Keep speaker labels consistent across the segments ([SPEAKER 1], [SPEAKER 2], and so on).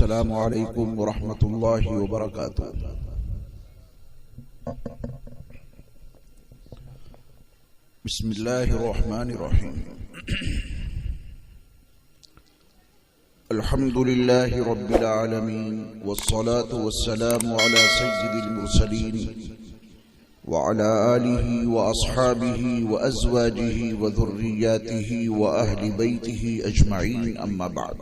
[SPEAKER 1] अस्सलामु अलैकुम व रहमतुल्लाहि व बरकातुहू। बिस्मिल्लाहिर रहमानिर रहीम। अल्हम्दुलिल्लाहि रब्बिल आलमीन वस्सलातु वस्सलामु अला सय्यिदिल मुरसलीन व अला आलिहि व अस्हाबिहि व अज़वाजिहि व ज़ुर्रिय्यातिहि व अहलि बैतिहि अजमईन, अम्मा बाद।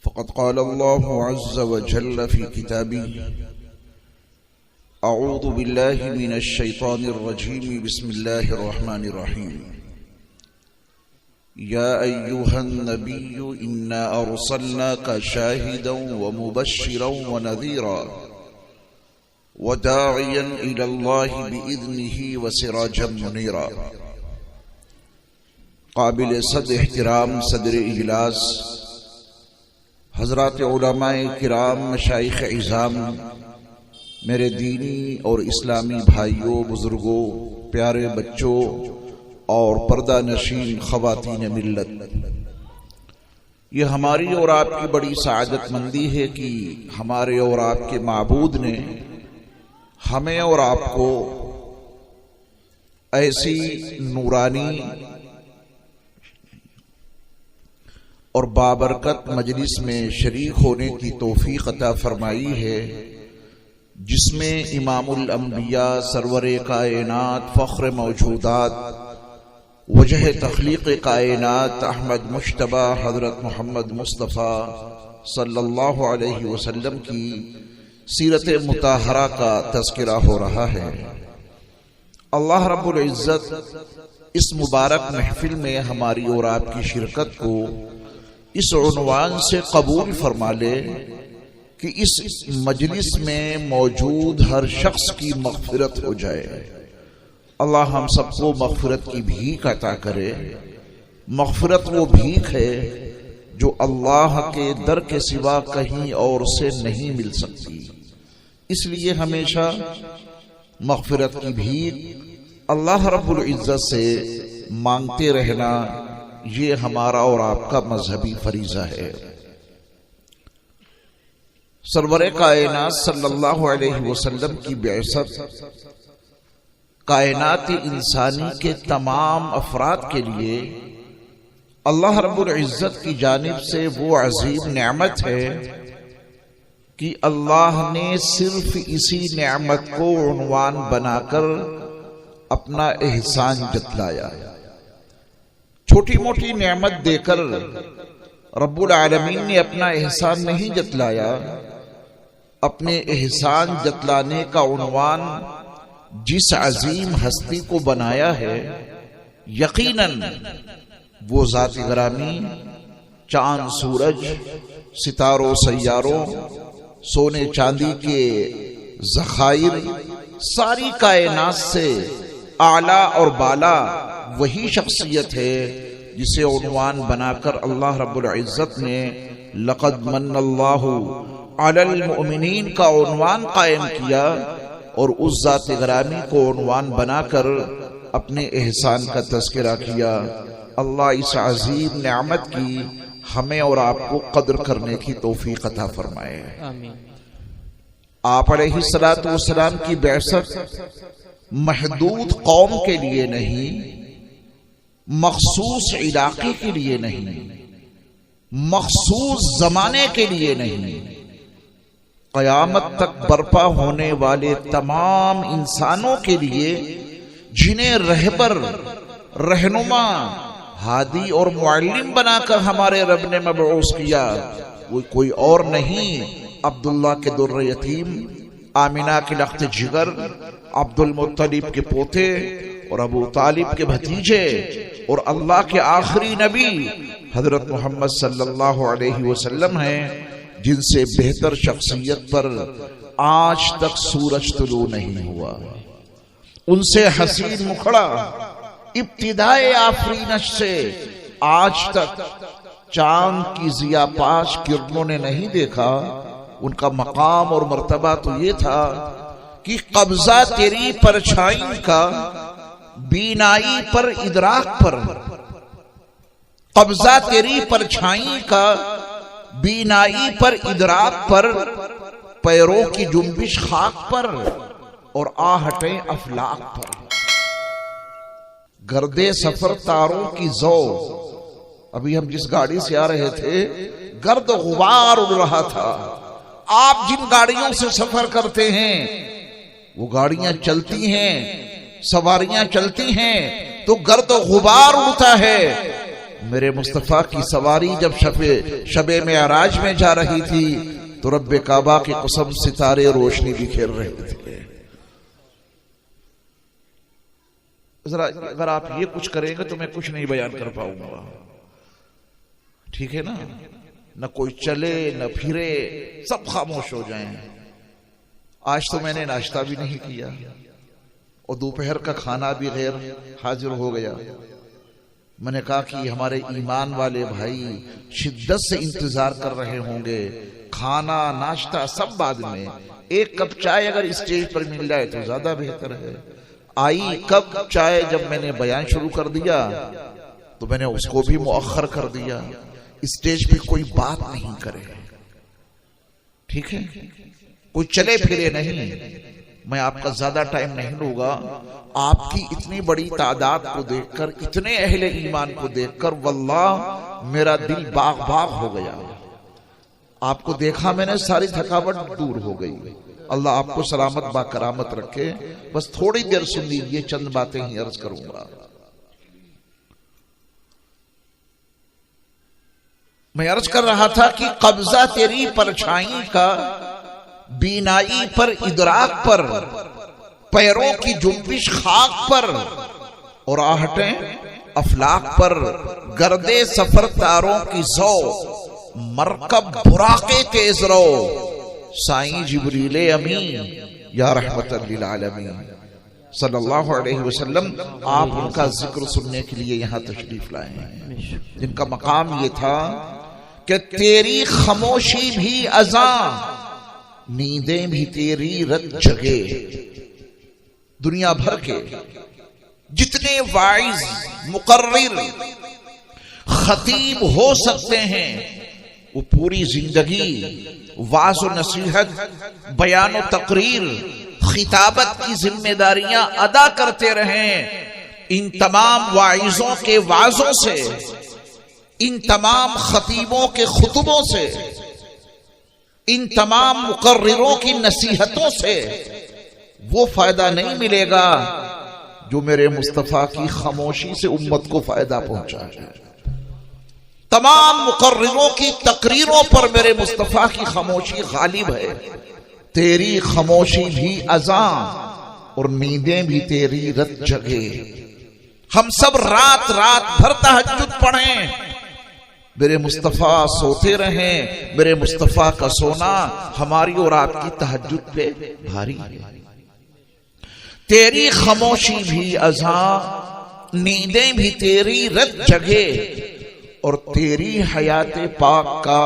[SPEAKER 1] फ़क़द क़ाल अल्लाहु अज़्ज़ व जल्ल फ़ी किताबिही अऊज़ु बिल्लाहि मिनश शैतानिर रजीम, बिस्मिल्लाहिर रहमानिर रहीम। या अय्युहन नबिय्यु इन्ना अर्सलनाका शाहिदन व मुबश्शिरन व नज़ीरा व दाइयन इलल्लाहि बिइज़्निही व सिराजन मुनीरा। काबिल सद एहतराम सदर इजलास हज़रात उलमाए किराम, मशाइख इज़ाम, मेरे दीनी और इस्लामी भाइयों, बुजुर्गों, प्यारे बच्चों और पर्दा नशीन ख़वातीन मिल्लत, ये हमारी और आपकी बड़ी सआदतमंदी है कि हमारे और आपके माबूद ने हमें और आपको ऐसी नूरानी और बाबरकत मजलिस में शरीक होने की तौफीक अता फरमाई है, जिसमें इमामुल अंबिया, सरवरे कायनात, फ़ख्र मौजूदात, वजह तख्लीक़ कायनात अहमद मुश्तबा हज़रत मोहम्मद मुस्तफ़ा सल्लल्लाहु अलैहि वसल्लम की सीरत मुताहरा का तज़किरा हो रहा है। अल्लाह रब्बुल इज़्ज़त इस मुबारक महफिल में हमारी और आपकी शिरकत को इस उन्वान से कबूल फरमा ले कि इस मजलिस में मौजूद हर शख्स की मग़फ़िरत हो जाए। अल्लाह हम सबको मग़फ़िरत की भीख अता करे। मग़फ़िरत वो भीख है जो अल्लाह के दर के सिवा कहीं और से नहीं मिल सकती। इसलिए हमेशा मग़फ़िरत की भीख अल्लाह रब्बुल इज़्ज़त से मांगते रहना, ये हमारा और आपका मजहबी फरीज़ा है। सरवरे कायनात सल्लल्लाहु अलैहि वसल्लम की बिअसत कायनात इंसानी के तमाम अफराद के लिए अल्लाह रब्बुल इज़्ज़त की जानिब से वो अजीम नेमत है कि अल्लाह ने सिर्फ इसी नेमत को उन्वान बनाकर अपना एहसान जतलाया। छोटी मोटी नेमत देकर रब्बुल आलमीन ने अपना एहसान नहीं जतलाया। अपने एहसान जतलाने का उन्वान जिस अजीम हस्ती को बनाया है, यकीनन वो ज़ात ग्रामी चांद, सूरज, सितारों, सैयारों, सोने चांदी के ज़खाइर, सारी कायनात से आला और बाला वही शख्सियत है जिसे उन्वान बनाकर अल्लाह रब्बुल इज़्ज़त ने लक़द मन्नल्लाहु अलल मुमिनीन का उन्वान कायम किया और उस ज़ात ग्रामी को उन्वान बनाकर अपने एहसान का तज़किरा किया। अल्लाह इस अज़ीम नेमत की हमें और आपको कद्र करने की तौफीक अता फरमाए। आप अलैहिस्सलातु वस्सलाम की बिअसत महदूद कौम के लिए नहीं, मखसूस इलाके के लिए नहीं, मखसूस जमाने के लिए नहीं, क़यामत तक बर्पा होने वाले तमाम इंसानों के लिए, जिन्हें रहबर, रहनुमा, हादी और मुअल्लिम बनाकर हमारे रब ने मबऊस किया, वो कोई और नहीं, अब्दुल्लाह के दुर्र यतीम, आमिना के लख्त जिगर, अब्दुल मुत्तलिब के पोते और अबू तालिब के भतीजे और अल्लाह के आखिरी नबी हजरत मोहम्मद सल्लल्लाहु अलैहि वसल्लम हैं, जिनसे बेहतर शख्सियत पर आज तक सूरज तुलू नहीं हुआ। उनसे हसीन मुखड़ा इब्तिदाए आफरीनश से आज तक चांद की ज़ियापाश किरणों ने नहीं देखा। उनका मकाम और मर्तबा तो ये था कि कब्जा तेरी परछाई का बीनाई पर इदराक पर, कब्जा तेरी परछाई का बीनाई पर, इदराक पर, पैरों की जुम्बिश खाक पर और आहटें अफलाक पर। गर्दे सफर तारों की जौ, अभी हम जिस गाड़ी से आ रहे थे गर्द गुबार उड़ रहा था। आप जिन गाड़ियों से सफर करते हैं वो गाड़ियां चलती हैं, सवारियां चलती हैं तो गर्द गुबार उड़ता है। मेरे मुस्तफा की सवारी जब शबे मेराज में जा रही थी तो रब्बे काबा की कसम सितारे रोशनी बिखेर रहे थे। जरा अगर आप ये कुछ करेंगे तो मैं कुछ नहीं बयान कर पाऊंगा, ठीक है ना? न कोई चले न फिरे, सब खामोश हो जाएं। आज तो मैंने नाश्ता भी नहीं किया और दोपहर का खाना भी गैर हाजिर हो गया। मैंने कहा कि हमारे ईमान वाले भाई शिद्दत से इंतजार कर रहे होंगे, खाना नाश्ता सब बाद में, एक कप चाय अगर स्टेज पर मिल जाए तो ज्यादा बेहतर है। आई कप चाय जब मैंने बयान शुरू कर दिया तो मैंने उसको भी मुअख्खर कर दिया। स्टेज पे कोई बात नहीं करे, ठीक है? कोई चले फिरे नहीं। मैं आपका ज्यादा टाइम नहीं लूंगा। आपकी इतनी बड़ी तादाद को देखकर, इतने अहले ईमान को देखकर वल्लाह मेरा दिल बाग बाग हो गया। आपको देखा मैंने, सारी थकावट दूर हो गई। अल्लाह आपको सलामत बाकरामत रखे। बस थोड़ी देर सुन लीजिए, चंद बातें ही अर्ज करूंगा। मैं अर्ज कर रहा था कि कब्जा तेरी परछाई का, बीनाई पर, इदराक पर, पैरों की जुम्बिश खाक पर और आहटें अफलाक पर। गर्दे सफर तारों की सौ, मरकब बुराके तेज रो। साईं जिब्रीले अमीन या रहमतल लिल आलमीन सल्लल्लाहु अलैहि वसल्लम, आप उनका जिक्र सुनने के लिए यहां तशरीफ लाए हैं, जिनका मकाम ये था कि तेरी खामोशी भी अज़ां, नींदें भी तेरी रत जगे। दुनिया भर के जितने वाइज, मुकर्रिर, खतीब हो सकते हैं वो पूरी जिंदगी वाज़ व नसीहत, बयान व तकरीर, खिताबत की जिम्मेदारियां अदा करते रहे। इन तमाम वाइजों के वाज़ों से, इन तमाम खतीबों के खुतबों से, इन तमाम मुकर्रिरों की नसीहतों से वो फायदा नहीं मिलेगा जो मेरे मुस्तफा की खामोशी से उम्मत को फायदा पहुंचा है। तमाम मुकर्रिरों की तकरीरों पर मेरे मुस्तफा की खामोशी गालिब है। तेरी खामोशी भी अज़ां और नींदें भी तेरी रत जगे। हम सब रात रात भर तहज्जुद पढ़ें, मेरे मुस्तफा सोते रहें। मेरे मुस्तफा का सोना हमारी और आपकी तहज्जुद पे भारी है। तेरी खामोशी भी अज़ां, नींदें भी तेरी रत जगे और तेरी हयात पाक का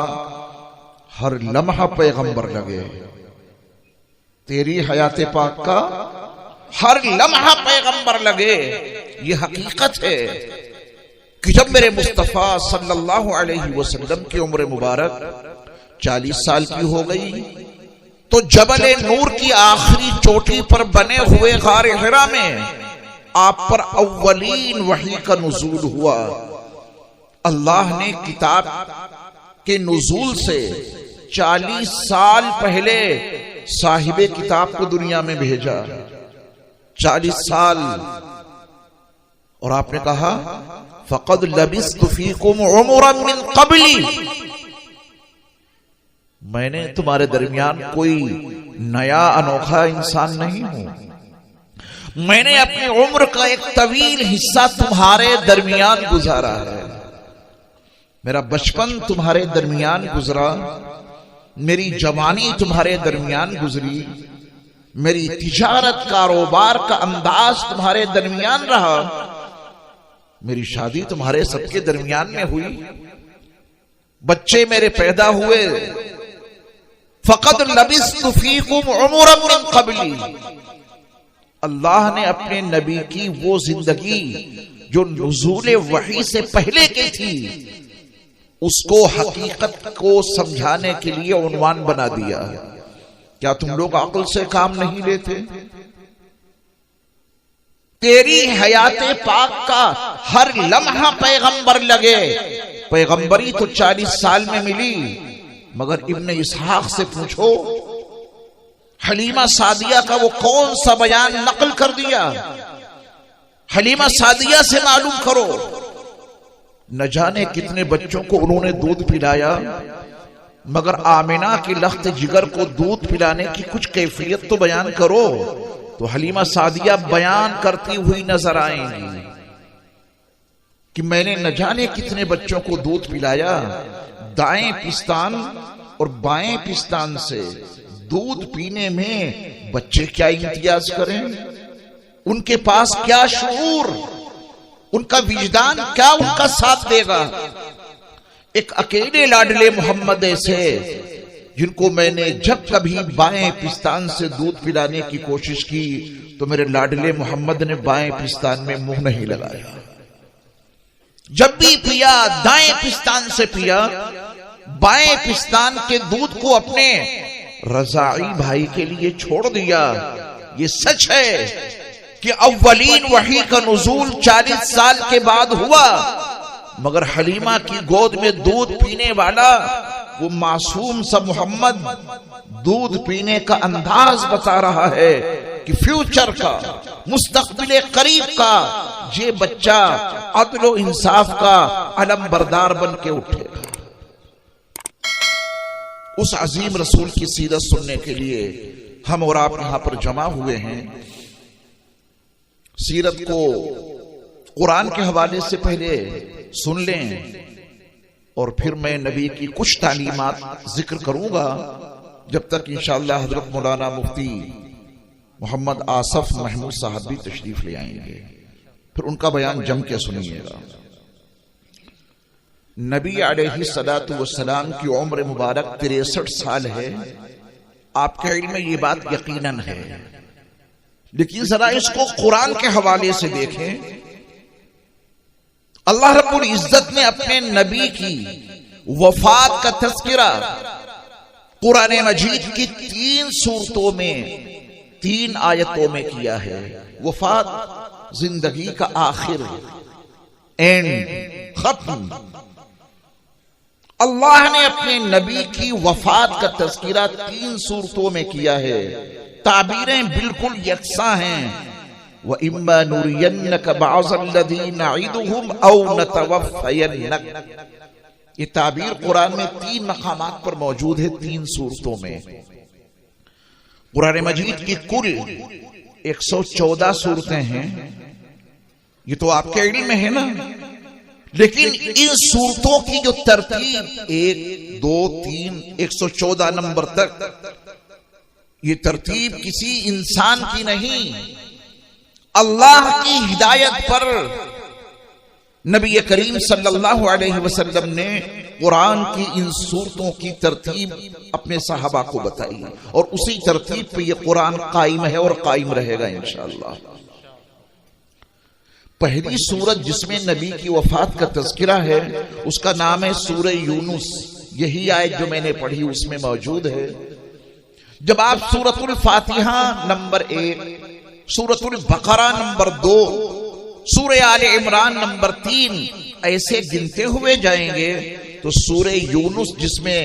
[SPEAKER 1] हर लम्हा पैगंबर लगे। तेरी हयात पाक का हर लम्हा पैगंबर लगे। ये हकीकत है कि जब मेरे मुस्तफा सल्लल्लाहु अलैहि वसल्लम की उम्र मुबारक 40 साल की हो गई तो जबल नूर की आखिरी चोटी पर बने हुए गार हिरा में आप पर अव्वलीन वही का नुज़ूल हुआ। अल्लाह ने किताब के नुज़ूल से 40 साल पहले साहिबे किताब को दुनिया में भेजा। 40 साल। और आपने कहा फ़क़द लबिस्तु फ़ीकुम उमरन मिन क़ब्ली, मैंने तुम्हारे दरमियान कोई नया अनोखा इंसान नहीं हूं। मैंने अपनी उम्र का एक तवील हिस्सा तुम्हारे दरमियान गुजारा है। मेरा बचपन तुम्हारे दरमियान गुजरा, मेरी जवानी तुम्हारे दरमियान गुजरी, मेरी तिजारत कारोबार का अंदाज तुम्हारे दरमियान रहा, मेरी शादी तुम्हारे सबके दरमियान में हुई, बच्चे मेरे पैदा हुए। फ़क़द लबिस्तु फ़ीकुम उमरन मिन क़ब्ली, अल्लाह ने अपने नबी की वो जिंदगी जो नुज़ूल वही से पहले की थी उसको हकीकत को समझाने के लिए उन्वान बना दिया। क्या तुम लोग अक्ल से काम नहीं लेते? तेरी हयाते पाक का हर लम्हा पैगंबर लगे। पैगंबरी तो 40 साल में मिली, मगर इब्ने इसहाक से पूछो हलीमा सादिया का वो कौन सा बयान नकल कर दिया। हलीमा सादिया से मालूम करो, न जाने कितने बच्चों को उन्होंने दूध पिलाया, मगर आमिना की लख्त जिगर को दूध पिलाने की कुछ कैफियत तो बयान करो। तो हलीमा सादिया बयान करती हुई नजर आएंगी कि मैंने न जाने कितने बच्चों को दूध पिलाया, दाएं पिस्तान और बाएं पिस्तान से दूध पीने में बच्चे क्या इम्तियाज करें, उनके पास क्या शऊर, उनका विजदान क्या उनका साथ देगा। एक अकेले लाडले मोहम्मद ऐसे जिनको मैंने जब कभी बाएं पिस्तान से दूध पिलाने की कोशिश की तो मेरे लाडले मोहम्मद ने बाएं पिस्तान में मुंह नहीं लगाया। जब भी पिया दाएं पिस्तान से पिया, बाएं पिस्तान के दूध को अपने रजाई भाई के लिए छोड़ दिया। ये सच है कि अव्वलीन वही का नुज़ूल 40 साल के बाद हुआ, मगर हलीमा की गोद में दूध पीने वाला वो मासूम सा मोहम्मद दूध पीने का अंदाज बता रहा है कि फ्यूचर का, मुस्तकबिल करीब का ये बच्चा अदल इंसाफ का अलम बरदार बन के उठेगा। उस अजीम रसूल की सीरत सुनने के लिए हम और आप यहां पर जमा हुए हैं। सीरत को कुरान के हवाले से पहले सुन लें और फिर मैं नबी की कुछ तालीमात जिक्र करूंगा, जब तक इंशाअल्लाह हजरत मौलाना मुफ्ती मोहम्मद आसफ महमूद साहब भी तशरीफ ले आएंगे, फिर उनका बयान जम के सुनिएगा। नबी अलैहिस्सलातु वस्सलाम की उम्र मुबारक 63 साल है। आपके इल्म में ये बात यकीनन है, लेकिन जरा इसको कुरान के हवाले से देखें। अल्लाह रब्बुल इज्जत ने अपने नबी की वफात का तज़किरा कुरान मजीद की 3 सूरतों में 3 आयतों में किया है। वफात जिंदगी का आखिर, एंड, खत्म। अल्लाह ने अपने नबी की वफात का तज़किरा 3 सूरतों में किया है। ताबीरें बिल्कुल यकसा हैं। व इम्मा नुरियन्नक बअज़ल्लज़ी नईदुहुम औ नतवफ़यन्नक, ये ताबीर कुरान में 3 मकामात पर मौजूद है, 3 सूरतों में। कुरान मजीद की कुल 114 सूरतें हैं, ये तो आपके इल्म में है ना। लेकिन इन सूरतों की जो तरतीब 1, 2, 3, 114 नंबर तक, ये तरतीब किसी इंसान की नहीं, अल्लाह की हिदायत पर नबी करीम सल्लल्लाहु अलैहि वसल्लम ने कुरान की इन सूरतों की तरतीब अपने सहाबा को बताई, और उसी तरतीब पे ये कुरान कायम है और कायम रहेगा इंशाअल्लाह। पहली सूरत जिसमें नबी की वफात का तज़किरा है उसका नाम है सूरह यूनुस। यही आयत जो मैंने पढ़ी उसमें मौजूद है। जब आप सूरतुल फातिहा नंबर 1, सूरतुल बकरा नंबर 2, सूरह आले इमरान नंबर 3 ऐसे गिनते हुए जाएंगे तो सूरह यूनुस जिसमें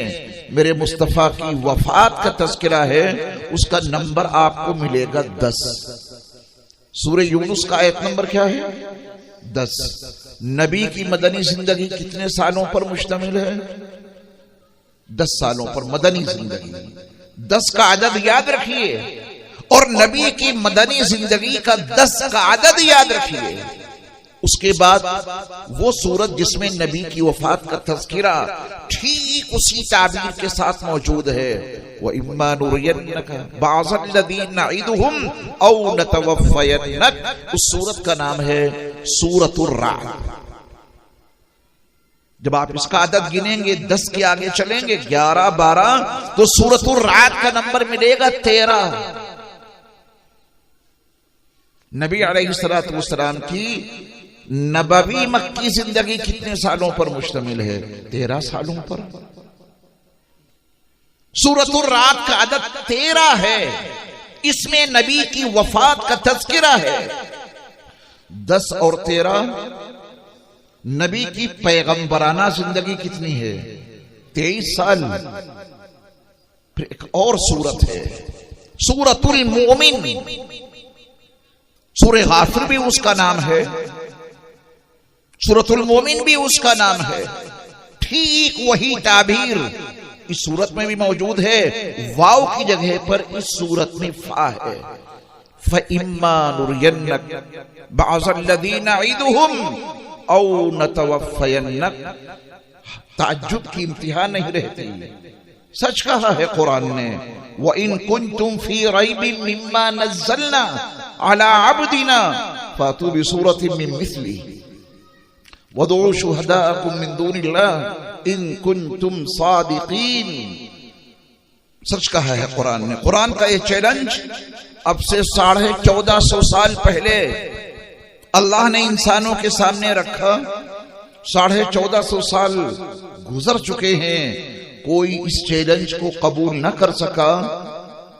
[SPEAKER 1] मेरे मुस्तफा की वफात का तज़किरा है उसका नंबर आपको मिलेगा 10। सूरह यूनुस का आयत नंबर क्या है? 10। नबी की मदनी जिंदगी कितने सालों पर मुश्तमिल है? 10 सालों पर मदनी जिंदगी। 10 का अदद याद रखिए, और नबी की मदनी जिंदगी का 10 का अदद याद रखिए। उसके बाद वो सूरत जिसमें नबी की वफात का तज़किरा ठीक उसी ताबीर के साथ मौजूद है। व इम्मा नुरियन्नक बअज़ल्लज़ी नईदुहुम औ नतवफ़यन्नक, उस सूरत का नाम है सूरतुर रअद। जब आप इसका अदद गिनेंगे 10 के आगे चलेंगे 11, 12, तो सूरतुर रअद का नंबर मिलेगा 13। नबी अलैहिस्सलातु वस्सलाम की नबवी मक्की जिंदगी कितने सालों पर मुश्तमिल है? 13 सालों पर। सूरतुर रात का अदद 13 है, इसमें नबी की वफात का तज़किरा है। 10 और 13 नबी की पैगंबराना जिंदगी कितनी है? 23 साल। फिर एक और सूरत है सूरतुल मोमिन, सूरह गाफिर भी उसका नाम है, सूरतुल मोमिन भी उसका नाम है। ठीक वही ताबीर इस सूरत में भी मौजूद है। वाव की जगह पर इस सूरत में फा है। फइम्मा नुरियन्नक बअज़ल्लज़ीना नईदुहुम औ नतवफ़यन्नक। ताज्जुब की इंतहा नहीं रहती, सच कहा है कुरान ने। व इन कुंतुम फी रैबिन मिम्मा नज़्ज़लना अला अब्दिना फातू बिसूरतिन मिन मिस्ली वदऊ शुहदाअकुम मिन दूनिल्लाह इन कुंतुम सादिकीन। सच कहा है कुरान ने। कुरान का ये चैलेंज अब से 1450 साल पहले अल्लाह ने इंसानों के सामने रखा। 1450 साल गुजर चुके हैं, कोई इस चैलेंज को कबूल न कर सका।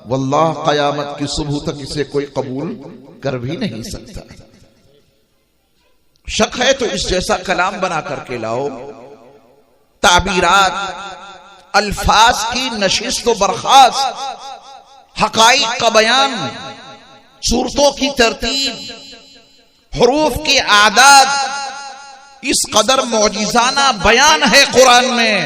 [SPEAKER 1] वल्लाह कयामत की सुबह तक इसे कोई कबूल कर भी नहीं सकता। शक है तो इस जैसा कलाम बना करके लाओ। ताबीरात, अल्फाज की नशिस्त व बर्खास्त, हकाइक का बयान, सूरतों की तरतीब, हुरूफ के आदाद, इस कदर मौजिज़ाना बयान है कुरान में।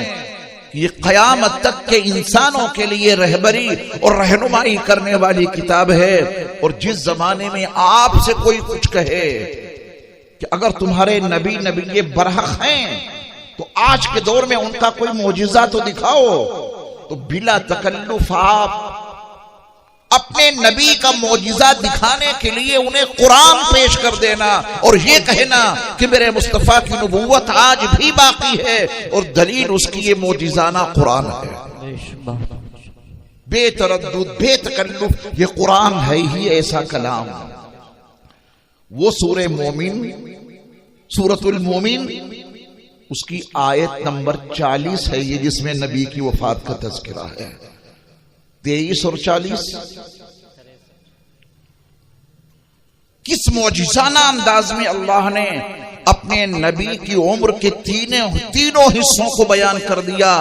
[SPEAKER 1] ये क़यामत तक के इंसानों के लिए रहबरी और रहनुमाई करने वाली किताब है। और जिस जमाने में आपसे कोई कुछ कहे कि अगर तुम्हारे नबी ये बरहक हैं तो आज के दौर में उनका कोई मौजिज़ा तो दिखाओ, तो बिला तकल्लुफ आप अपने नबी का मौजिज़ा दिखाने के लिए उन्हें कुरान पेश कर देना और ये कहना कि मेरे मुस्तफा की नबूवत आज भी बाकी है और दलील उसकी ये मौजिज़ाना कुरान है। बेतरद्दुद, बेतकल्लुफ, ये कुरान है ही ऐसा कलाम। वो सूरह मोमिन, सूरतुल मोमिन, उसकी आयत नंबर 40 है ये, जिसमें नबी की वफात का तज़किरा है। 23 और 40 किस मौजिज़ाना अंदाज में अल्लाह ने अपने नबी की उम्र के तीनों हिस्सों को बयान कर दिया।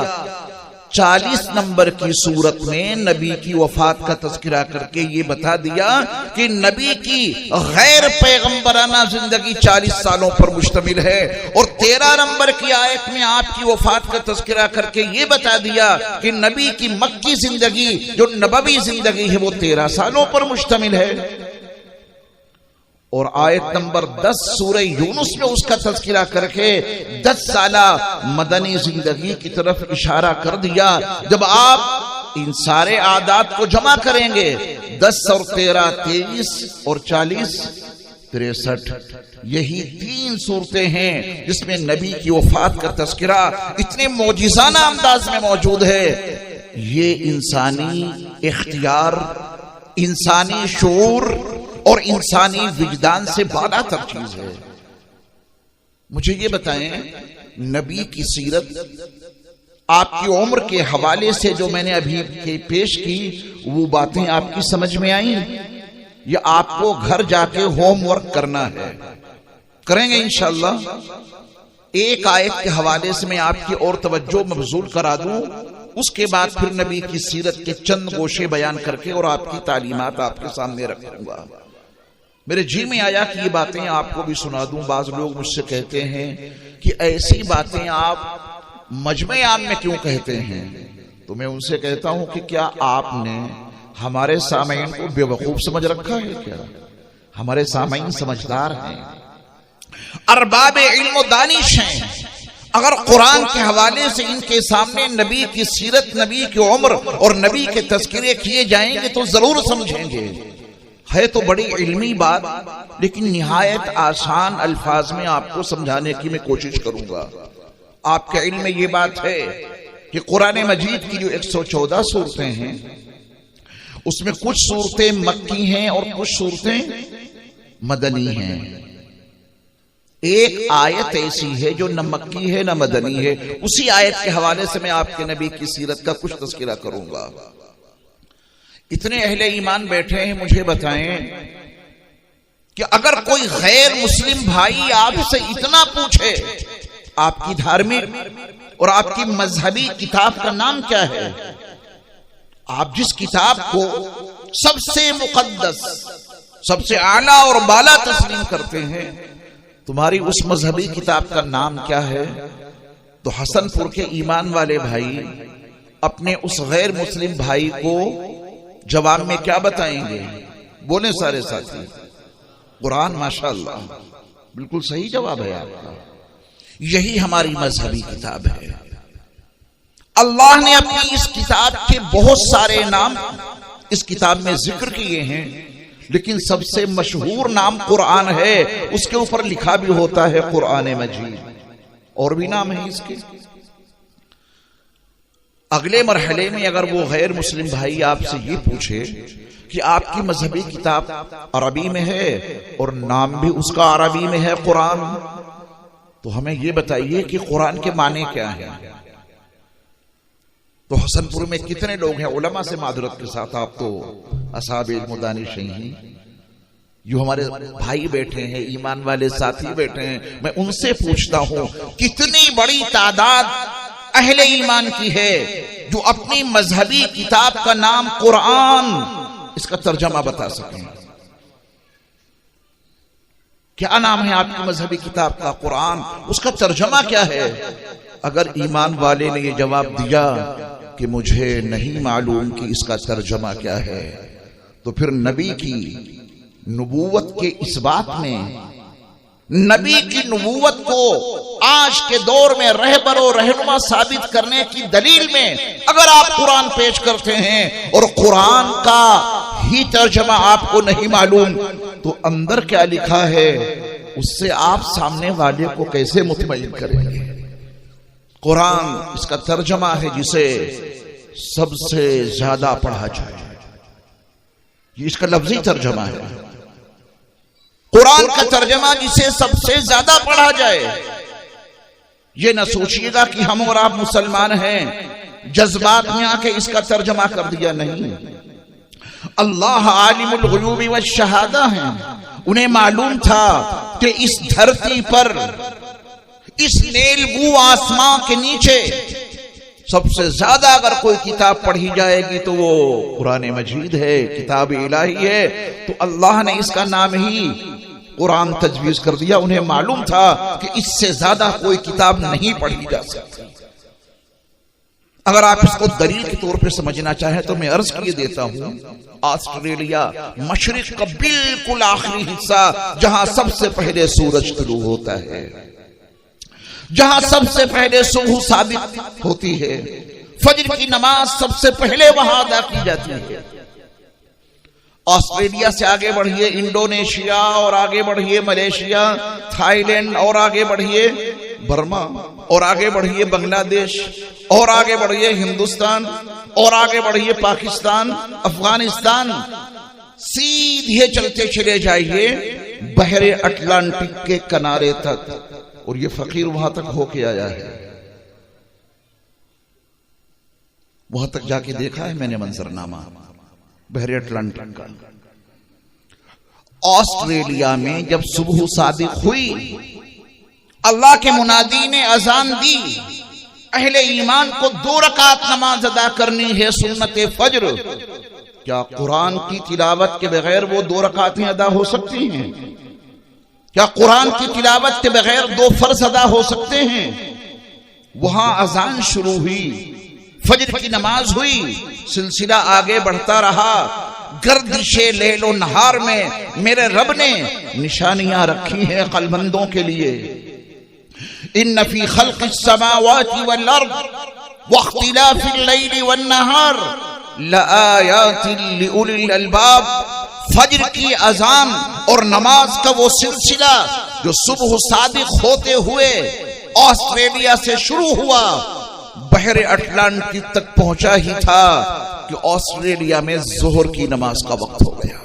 [SPEAKER 1] 40 नंबर की सूरत में नबी की वफात का तज़किरा करके ये बता दिया कि नबी की गैर पैगंबराना जिंदगी 40 सालों पर मुश्तमिल है। और 13 नंबर की आयत में आपकी वफात का तज़किरा करके ये बता दिया कि नबी की मक्की जिंदगी जो नबवी जिंदगी है वो 13 सालों पर मुश्तमिल है। और आयत नंबर 10 सूरह यूनुस में उसका तज़किरा करके 10 साला मदनी जिंदगी की तरफ इशारा कर दिया। जब आप इन सारे आदात को जमा करेंगे 10 और 13 23 और 40 63, यही 3 सूरतें हैं जिसमें नबी की वफात का तज़किरा इतने मौजिज़ाना अंदाज में मौजूद है। ये इंसानी इख्तियार, इंसानी शऊर और इंसानी विजदान से बाला तर चीज है। मुझे ये बताएं, नबी की सीरत आपकी उम्र के हवाले से जो मैंने अभी पेश की, वो बातें आपकी समझ में आई या आपको घर जाके होमवर्क करना है? करेंगे इंशाअल्लाह। एक आयत के हवाले से मैं आपकी और तवज्जो मबजूल करा दूं, उसके बाद फिर नबी की सीरत के चंद गोशे बयान करके और आपकी तालीमात आपके सामने रखूंगा। मेरे जी में आया कि ये बातें आपको भी सुना दूं। बाज लोग मुझसे कहते हैं कि ऐसी बातें आप मजमे आम में क्यों कहते हैं? तो मैं उनसे कहता हूं कि क्या आपने हमारे सामईन को बेवकूफ समझ रखा है क्या? हमारे सामईन समझदार हैं, अरबाब इल्म दानिश हैं। अगर कुरान के हवाले से इनके सामने नबी की सीरत, नबी की उम्र और नबी के तज़किरे किए जाएंगे तो जरूर समझेंगे। है तो बड़ी इल्मी बात, लेकिन निहायत आसान अल्फाज में आपको समझाने की मैं कोशिश करूंगा। आपके इल्म में ये बात है कि कुरान मजीद की जो 114 सूरतें हैं, उसमें कुछ सूरतें मक्की हैं और कुछ सूरतें मदनी हैं। एक आयत ऐसी है जो न मक्की है न मदनी है। उसी आयत के हवाले से मैं आपके नबी की सीरत का कुछ तज़किरा करूंगा। इतने अहले ईमान बैठे हैं, मुझे बताएं कि अगर कोई गैर मुस्लिम भाई आपसे इतना पूछे आपकी धार्मिक और आपकी मजहबी किताब का नाम क्या है, आप जिस किताब को सबसे मुकद्दस, सबसे आला और बाला तस्लीम करते हैं, तुम्हारी उस मजहबी किताब का नाम क्या है, तो हसनपुर के ईमान वाले भाई अपने उस गैर मुस्लिम भाई को जवाब में क्या बताएंगे? बोले सारे साथी, कुरान। माशाअल्लाह, बिल्कुल सही जवाब है आपका। यही हमारी मजहबी किताब है। अल्लाह ने अपनी इस किताब के बहुत सारे नाम इस किताब में जिक्र किए हैं, लेकिन सबसे मशहूर नाम कुरान है। उसके ऊपर लिखा भी होता है कुरान मजीद, और भी नाम है इसके। अगले मरहले में अगर वो गैर मुस्लिम भाई आपसे ये पूछे कि आपकी मजहबी किताब अरबी में है और नाम भी उसका अरबी में है कुरान, तो हमें ये बताइए कि कुरान के माने क्या है। तो हसनपुर में कितने लोग हैं, उलमा से मादरत के साथ, आप तो असहाब इल्म दानिश हैं, जो हमारे भाई बैठे हैं, ईमान वाले साथी बैठे हैं, मैं उनसे पूछता हूं कितनी बड़ी तादाद अहले ईमान की है जो अपनी मजहबी किताब का नाम कुरान, इसका तर्जमा बता सकें। क्या नाम है आपकी मजहबी किताब का? कुरान। उसका तर्जमा क्या है? अगर ईमान वाले ने यह जवाब दिया कि मुझे नहीं मालूम कि इसका तर्जमा क्या है, तो फिर नबी की नबूवत के इस बात में, नबी की नबूवत को आज के दौर में रहबर और रहनुमा साबित करने की दलील में अगर आप कुरान पेश करते हैं और कुरान का ही तर्जमा आपको नहीं मालूम, तो अंदर क्या लिखा है उससे आप सामने वाले को कैसे मुतमईन करेंगे? कुरान इसका तर्जमा है जिसे सबसे ज्यादा पढ़ा जाए, ये इसका लफ्जी तर्जमा है। कुरान का तर्जमा जिसे सबसे ज्यादा पढ़ा जाए। ये ना सोचिएगा कि हम और आप मुसलमान हैं, जज्बात में आके इसका तर्जमा कर दिया, नहीं। अल्लाह आलिमुल गुयूबी व शहादा है, उन्हें मालूम था कि इस धरती पर, इस नीलबू आसमां के नीचे सबसे ज्यादा अगर कोई किताब पढ़ी जाएगी तो वो कुरान मजीद है, किताब इलाही है। तो अल्लाह ने इसका नाम ही कुरान तजवीज कर दिया। उन्हें मालूम था कि इससे ज्यादा कोई किताब नहीं पढ़ी जा सकती। अगर आप इसको दलील के तौर पे समझना चाहें तो मैं अर्ज किए देता हूं, ऑस्ट्रेलिया मशरिक का बिल्कुल आखिरी हिस्सा, जहां सबसे पहले सूरज तुलू होता है, जहां सबसे पहले सुबह साबित होती है, फजर की नमाज सबसे पहले वहां अदा की जाती है। ऑस्ट्रेलिया से आगे बढ़िए इंडोनेशिया, और आगे बढ़िए मलेशिया, थाईलैंड, और आगे बढ़िए बर्मा, और आगे बढ़िए बांग्लादेश, और आगे बढ़िए हिंदुस्तान, और आगे बढ़िए पाकिस्तान, अफगानिस्तान, सीधे चलते चले जाइए बहरे अटलांटिक के किनारे तक, और ये फकीर वहां तक होके आया है। वहां तक जाके देखा है मैंने मंजरनामा बहरे अटलांटिक का। ऑस्ट्रेलिया में जब सुबह सादिक हुई, अल्लाह के मुनादी ने अजान दी, अहले ईमान को 2 रकात नमाज अदा करनी है, सुन्नत फज्र। क्या कुरान की तिलावत के बगैर वो 2 रकातें अदा हो सकती हैं? क्या कुरान की तिलावत के बगैर 2 फर्ज अदा हो सकते हैं? वहां अजान शुरू हुई, फजर की नमाज हुई, सिलसिला आगे बढ़ता रहा। गर्दिशे लैलो नहार में मेरे रब ने निशानियां रखी हैं कलबंदों के लिए। इन्न फी खल्क़िस समावाति वल अर्द वख्तिलाफिल लैली वन नहार लआयातिन लिउलिल अलबाब। फजर की अजान और नमाज का वो सिलसिला जो सुबह सादिक होते हुए ऑस्ट्रेलिया से शुरू हुआ, बहरे अटलांटिक तक पहुंचा ही था कि ऑस्ट्रेलिया में जोहर की नमाज का वक्त हो गया।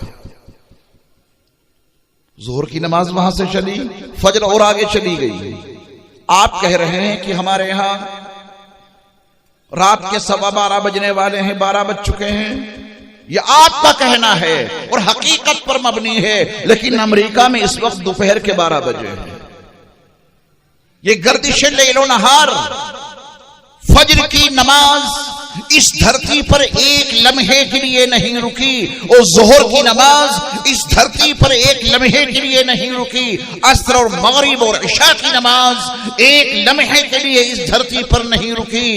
[SPEAKER 1] जोहर की नमाज वहां से चली, फजर और आगे चली गई। आप कह रहे हैं कि हमारे यहां रात के 12:15 बजने वाले हैं, 12 बज चुके हैं। यह आपका कहना है और हकीकत पर मबनी है, लेकिन अमेरिका में इस वक्त दोपहर के 12 बजे हैं। ये गर्दिश लैलो नहार, फजर की नमाज इस धरती पर एक लम्हे के लिए नहीं रुकी, और जोहर की नमाज इस धरती पर एक लम्हे के लिए नहीं रुकी, अस्र और मगरिब और इशा की नमाज एक लम्हे के लिए इस धरती पर नहीं रुकी।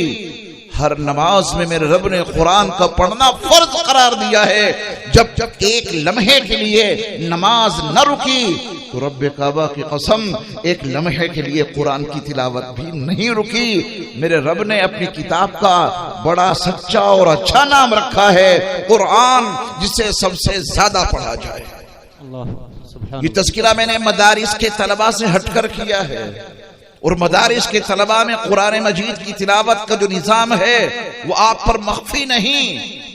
[SPEAKER 1] हर नमाज में मेरे रब ने कुरान का पढ़ना फर्ज करार दिया है। जब जब एक लम्हे के लिए नमाज न रुकी तो रब्बे काबा की कसम एक लम्हे के लिए कुरान की तिलावत भी नहीं रुकी। मेरे रब ने अपनी किताब का बड़ा सच्चा और अच्छा नाम रखा है कुरान, जिसे सबसे ज्यादा पढ़ा जाए। ये तज़किरा मैंने मदारिस के तलबा से हटकर किया है, और मदारिस के तलबा में कुरान मजीद की तिलावत का जो निजाम है वो आप पर मख्फी नहीं।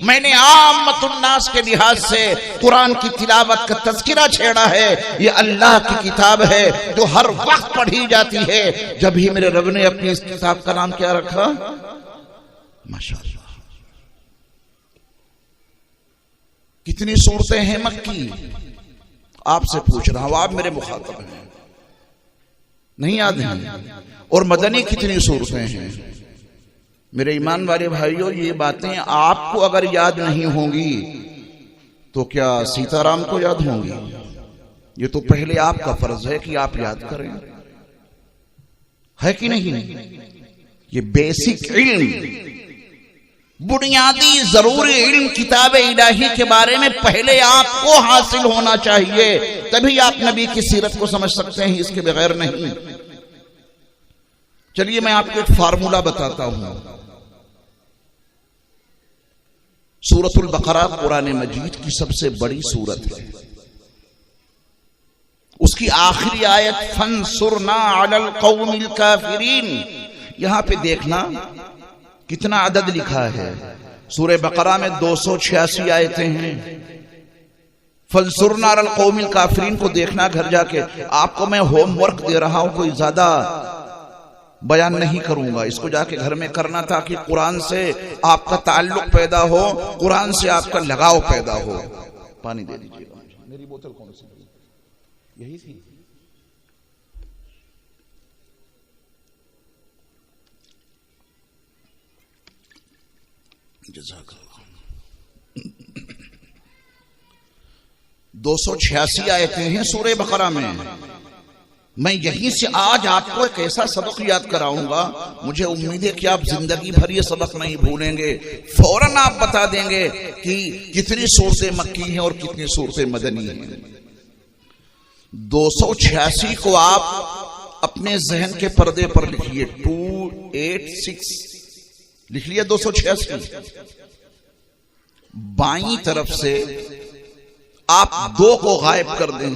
[SPEAKER 1] मैंने आम्मतुन्नास के लिहाज से कुरान की तिलावत का तज़किरा छेड़ा है। ये अल्लाह की किताब है जो हर वक्त पढ़ी जाती है। जब ही मेरे रब ने अपनी इस किताब का नाम क्या रखा, माशाअल्लाह। कितनी सूरतें हैं मक्की, आपसे पूछ रहा हूं, आप मेरे मुखातब हैं, नहीं याद है। और मदनी कितनी सूरतें हैं। मेरे ईमान वाले भाइयों, ये बातें आपको अगर याद नहीं होंगी तो क्या सीताराम को याद होंगी? ये तो पहले आपका फर्ज है कि आप याद करें, है कि नहीं? ये बेसिक इल्म, बुनियादी जरूरी इल्म किताब इलाही के बारे में पहले आपको हासिल होना चाहिए, तभी आप नबी की सीरत को समझ सकते हैं, इसके बगैर नहीं। चलिए मैं आपको एक फार्मूला बताता हूं। सूरतुल बकरा कुरान मजीद की सबसे बड़ी सूरत है। उसकी आखिरी आयत फंसुरना अलल कौमिल काफिरीन, यहां पे देखना कितना अदद लिखा है। सूरह बकरा में 286 आयतें हैं। फंसुरना अलल कौमिल काफिरीन को देखना घर जाके। आपको मैं होमवर्क दे रहा हूं, कोई ज्यादा बयान नहीं करूंगा, इसको जाके घर में करना ताकि कुरान से आपका ताल्लुक पैदा हो, कुरान से आपका लगाव पैदा हो। पानी दे दीजिएगा, मेरी बोतल कौन सी? यही थी। जज़ाकल्लाह। 286 आयतें हैं सूरह बकरा में। मैं यहीं से आज आपको एक ऐसा सबक याद कराऊंगा, मुझे उम्मीद है कि आप जिंदगी भर ये सबक नहीं भूलेंगे। फौरन आप बता देंगे कि कितनी सूरतें मक्की हैं और कितनी सूरतें मदनी हैं। 286 को आप अपने जहन के पर्दे पर लिखिए। 286 लिख लिया। 286 बाईं तरफ से आप 2 को गायब कर दें,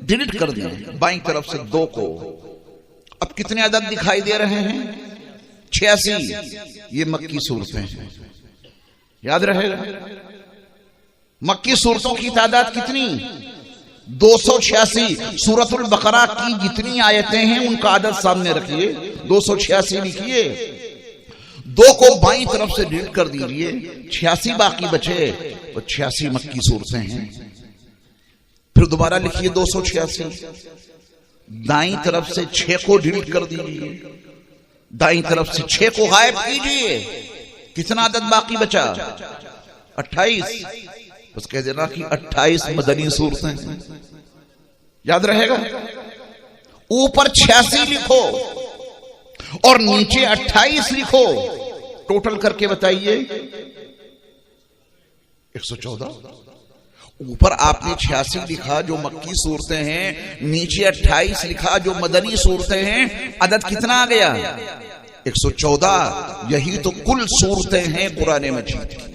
[SPEAKER 1] डिलीट कर दें, बाईं तरफ से 2 को। अब कितने अदद दिखाई दे रहे हैं? 86। ये मक्की सूरतें हैं, याद रहेगा। मक्की सूरतों की तादाद कितनी? 286। सूरतुल बकरा की जितनी आयतें हैं उनका अदद सामने रखिए, 286 लिखिए। 2 को बाईं तरफ से डिलीट कर दीजिए, 86 बाकी बचे, तो 86 मक्की सूरतें हैं। फिर दोबारा लिखिए 286। दाईं तरफ से 6 को डिलीट कर दीजिए, दाईं तरफ से 6 को गायब कीजिए। कितना अदद बाकी बचा? 28। बस कह देना कि 28 मदनी सूरतें हैं, याद रहेगा। ऊपर 86 लिखो और नीचे 28 लिखो, टोटल करके बताइए 114। ऊपर आपने 86 लिखा जो मक्की सूरतें हैं, नीचे 28 लिखा जो मदनी सूरतें हैं। अदद कितना आ गया? 114। यही तो कुल सूरतें हैं कुरान मजीद की।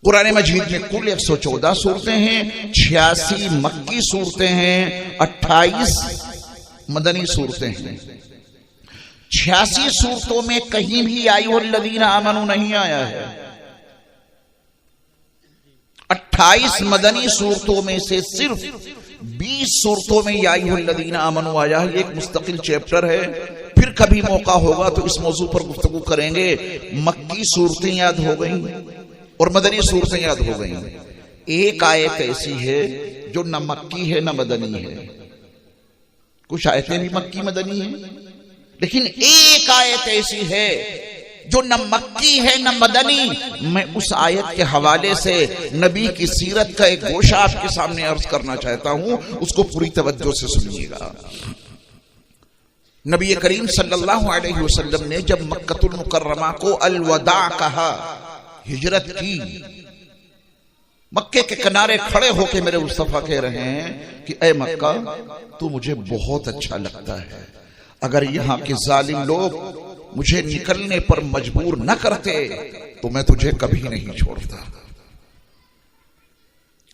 [SPEAKER 1] कुरान मजीद में कुल 114 सूरतें हैं, 86 मक्की सूरतें हैं, 28 मदनी सूरतें हैं। 86 सूरतों में कहीं भी अय्युहल्लज़ीना आमनू नहीं आया है। 28 मदनी सूरतों में से सिर्फ 20 सूरतों में या अय्युहल्लज़ीना आमनू आया है। एक मुस्तकिल चैप्टर है, फिर कभी मौका होगा तो इस मौजू पर गुफ्तगू करेंगे। मक्की सूरतें याद हो गई और मदनी सूरतें याद हो गई। एक आयत ऐसी है जो न मक्की है न मदनी है, कुछ आयतें भी मक्की मदनी है, लेकिन एक आयत ऐसी है जो न मक्की है न मदनी। मैं उस आयत के हवाले से नबी की सीरत का एक गोशा आपके सामने अर्ज करना चाहता हूं, उसको पूरी तवज्जो से सुनिएगा। नबी करीम सल्लल्लाहु अलैहि वसल्लम ने जब मक्कतुल मुकर्रमा को अलवदा कहा, हिजरत की, मक्के के किनारे खड़े होकर मेरे मुस्तफा कह रहे हैं कि ऐ मक्का, तू मुझे बहुत अच्छा लगता है, अगर यहां के जालिम लोग मुझे निकलने पर मजबूर न करते तो मैं तुझे कभी नहीं छोड़ता।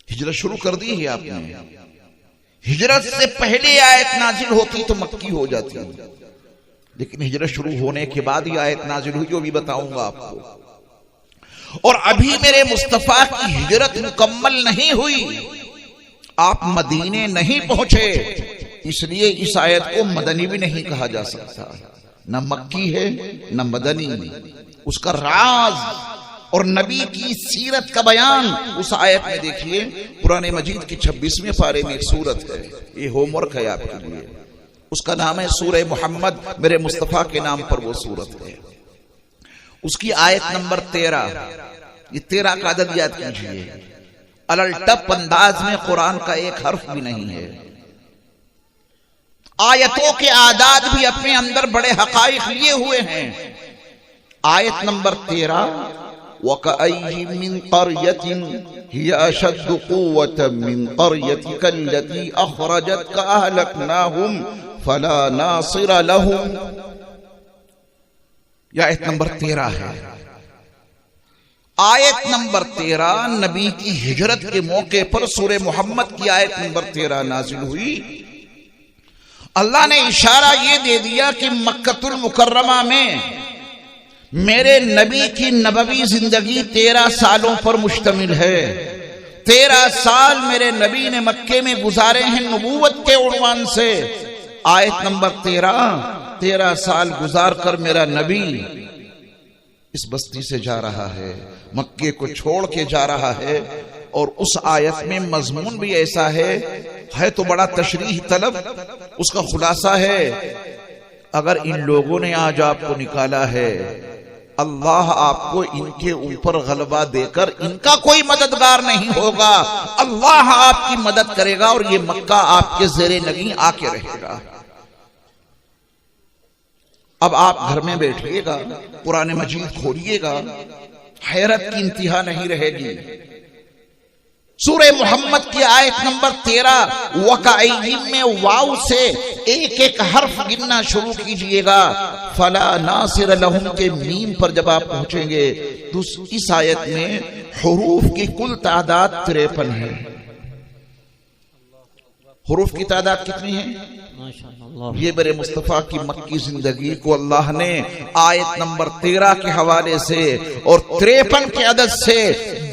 [SPEAKER 1] हिजरत शुरू कर दी है आपने। हिजरत से पहले आयत नाजिल होती तो मक्की हो जाती, लेकिन हिजरत शुरू होने के बाद ही आयत नाजिल हुई, जो भी बताऊंगा आपको। और अभी मेरे मुस्तफा की हिजरत मुकम्मल नहीं हुई, आप मदीने नहीं पहुंचे, इसलिए इस आयत को मदनी भी नहीं कहा जा सकता। न मक्की है न मदनी, उसका राज और नबी की सीरत का बयान उस आयत में देखिए। कुरान मजीद की 26वें पारे में एक सूरत है, ये होमवर्क है आपके लिए, उसका नाम है सूरह मोहम्मद। मेरे मुस्तफा के नाम पर वो सूरत है। उसकी आयत नंबर 13, ये 13 का अदद याद कीजिए। अलल टप अंदाज में कुरान का एक हर्फ भी नहीं है। आयतों के आदाद भी अपने अंदर बड़े हकाइक लिए हुए हैं। आयत नंबर 13, वकअय्यिम मिन क़र्यतिन हिया अशद्दु क़ुव्वतन मिन क़र्यतिका अल्लती अख़रजतका अहलकनाहुम फला नासिर लहुम। यह आयत नंबर 13 है। आयत नंबर 13 नबी की हिजरत के मौके पर सूरह मोहम्मद की आयत नंबर 13 नाजिल हुई। अल्लाह ने इशारा यह दे दिया कि मक्कतुल मुकर्रमा में मेरे नबी की नबवी जिंदगी 13 सालों पर मुश्तमिल है। 13 साल मेरे नबी ने मक्के में गुजारे हैं नबूवत के उन्वान से। आयत नंबर 13 साल गुजार कर मेरा नबी इस बस्ती से जा रहा है, मक्के को छोड़ के जा रहा है। और उस आयत में मजमून भी ऐसा है तो बड़ा तशरीह तलब। उसका खुलासा है, अगर इन लोगों ने आज आपको निकाला है, अल्लाह आपको इनके ऊपर गलबा देकर इनका कोई मददगार नहीं होगा, अल्लाह आपकी मदद करेगा और ये मक्का आपके ज़ेरे नगी आके रहेगा। अब आप घर में बैठिएगा, कुरान मजीद खोलिएगा, हैरत की इंतहा नहीं रहेगी। सूरह मोहम्मद की आयत नंबर 13 वकअय्यिम में वाव से एक एक हर्फ गिनना शुरू कीजिएगा। फला नासिर लहुम के मीम पर जब आप पहुंचेंगे तो इस आयत में हुरूफ की कुल तादाद 53 है। हुरूफ की तादाद कितनी है? ये मेरे मुस्तफा की मक्की जिंदगी को अल्लाह ने आयत नंबर 13 के हवाले से और 53 के अदद से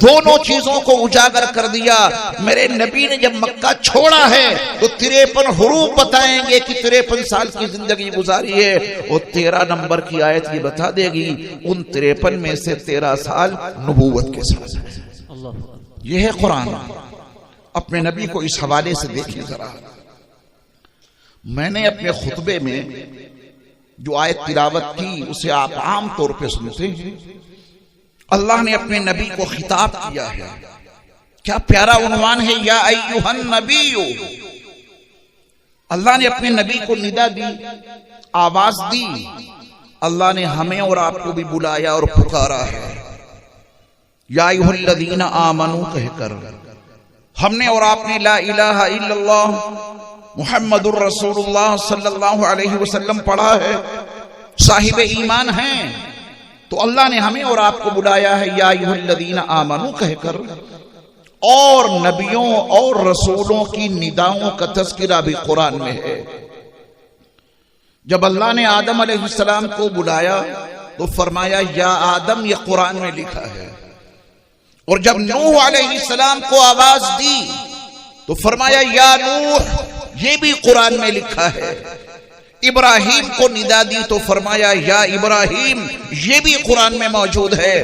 [SPEAKER 1] दोनों चीजों को उजागर कर दिया। मेरे नबी ने जब मक्का छोड़ा है तो 53 हुरूफ बताएंगे कि 53 साल की जिंदगी गुजारी है, और 13 नंबर की आयत ये बता देगी उन 53 में से 13 साल नबूवत के साथ। यह है कुरान। अपने नबी को इस हवाले से देखिए जरा। मैंने अपने खुतबे में जो आयत तिलावत की उसे आप आम तौर पे सुनते हैं। अल्लाह ने अपने नबी को खिताब किया है, क्या प्यारा उन्वान है, या अय्युहन नबी। अल्लाह ने अपने नबी को निदा दी, आवाज दी। अल्लाह ने हमें और आपको भी बुलाया और पुकारा है, या अय्युहल्लज़ीना आमनू कहकर। हमने और आपने ला इलाहा इल्लल्लाह मुहम्मदुर रसूलुल्लाह सल्लल्लाहु अलैहि वसल्लम पढ़ा है, साहिब ईमान हैं, तो अल्लाह ने हमें और आपको बुलाया है या अय्युहल्लज़ीना आमनू कहकर। और नबियों और रसूलों की निदाओं का तज़किरा भी कुरान में है। जब अल्लाह ने आदम अलैहिस्सलाम को बुलाया तो फरमाया या आदम, ये कुरान में लिखा है। और जब नूह अलैहिस्सलाम को आवाज दी तो फरमाया या नूह, ये भी कुरान में लिखा है। इब्राहिम को निदा दी तो फरमाया या इब्राहिम, ये भी कुरान में मौजूद है।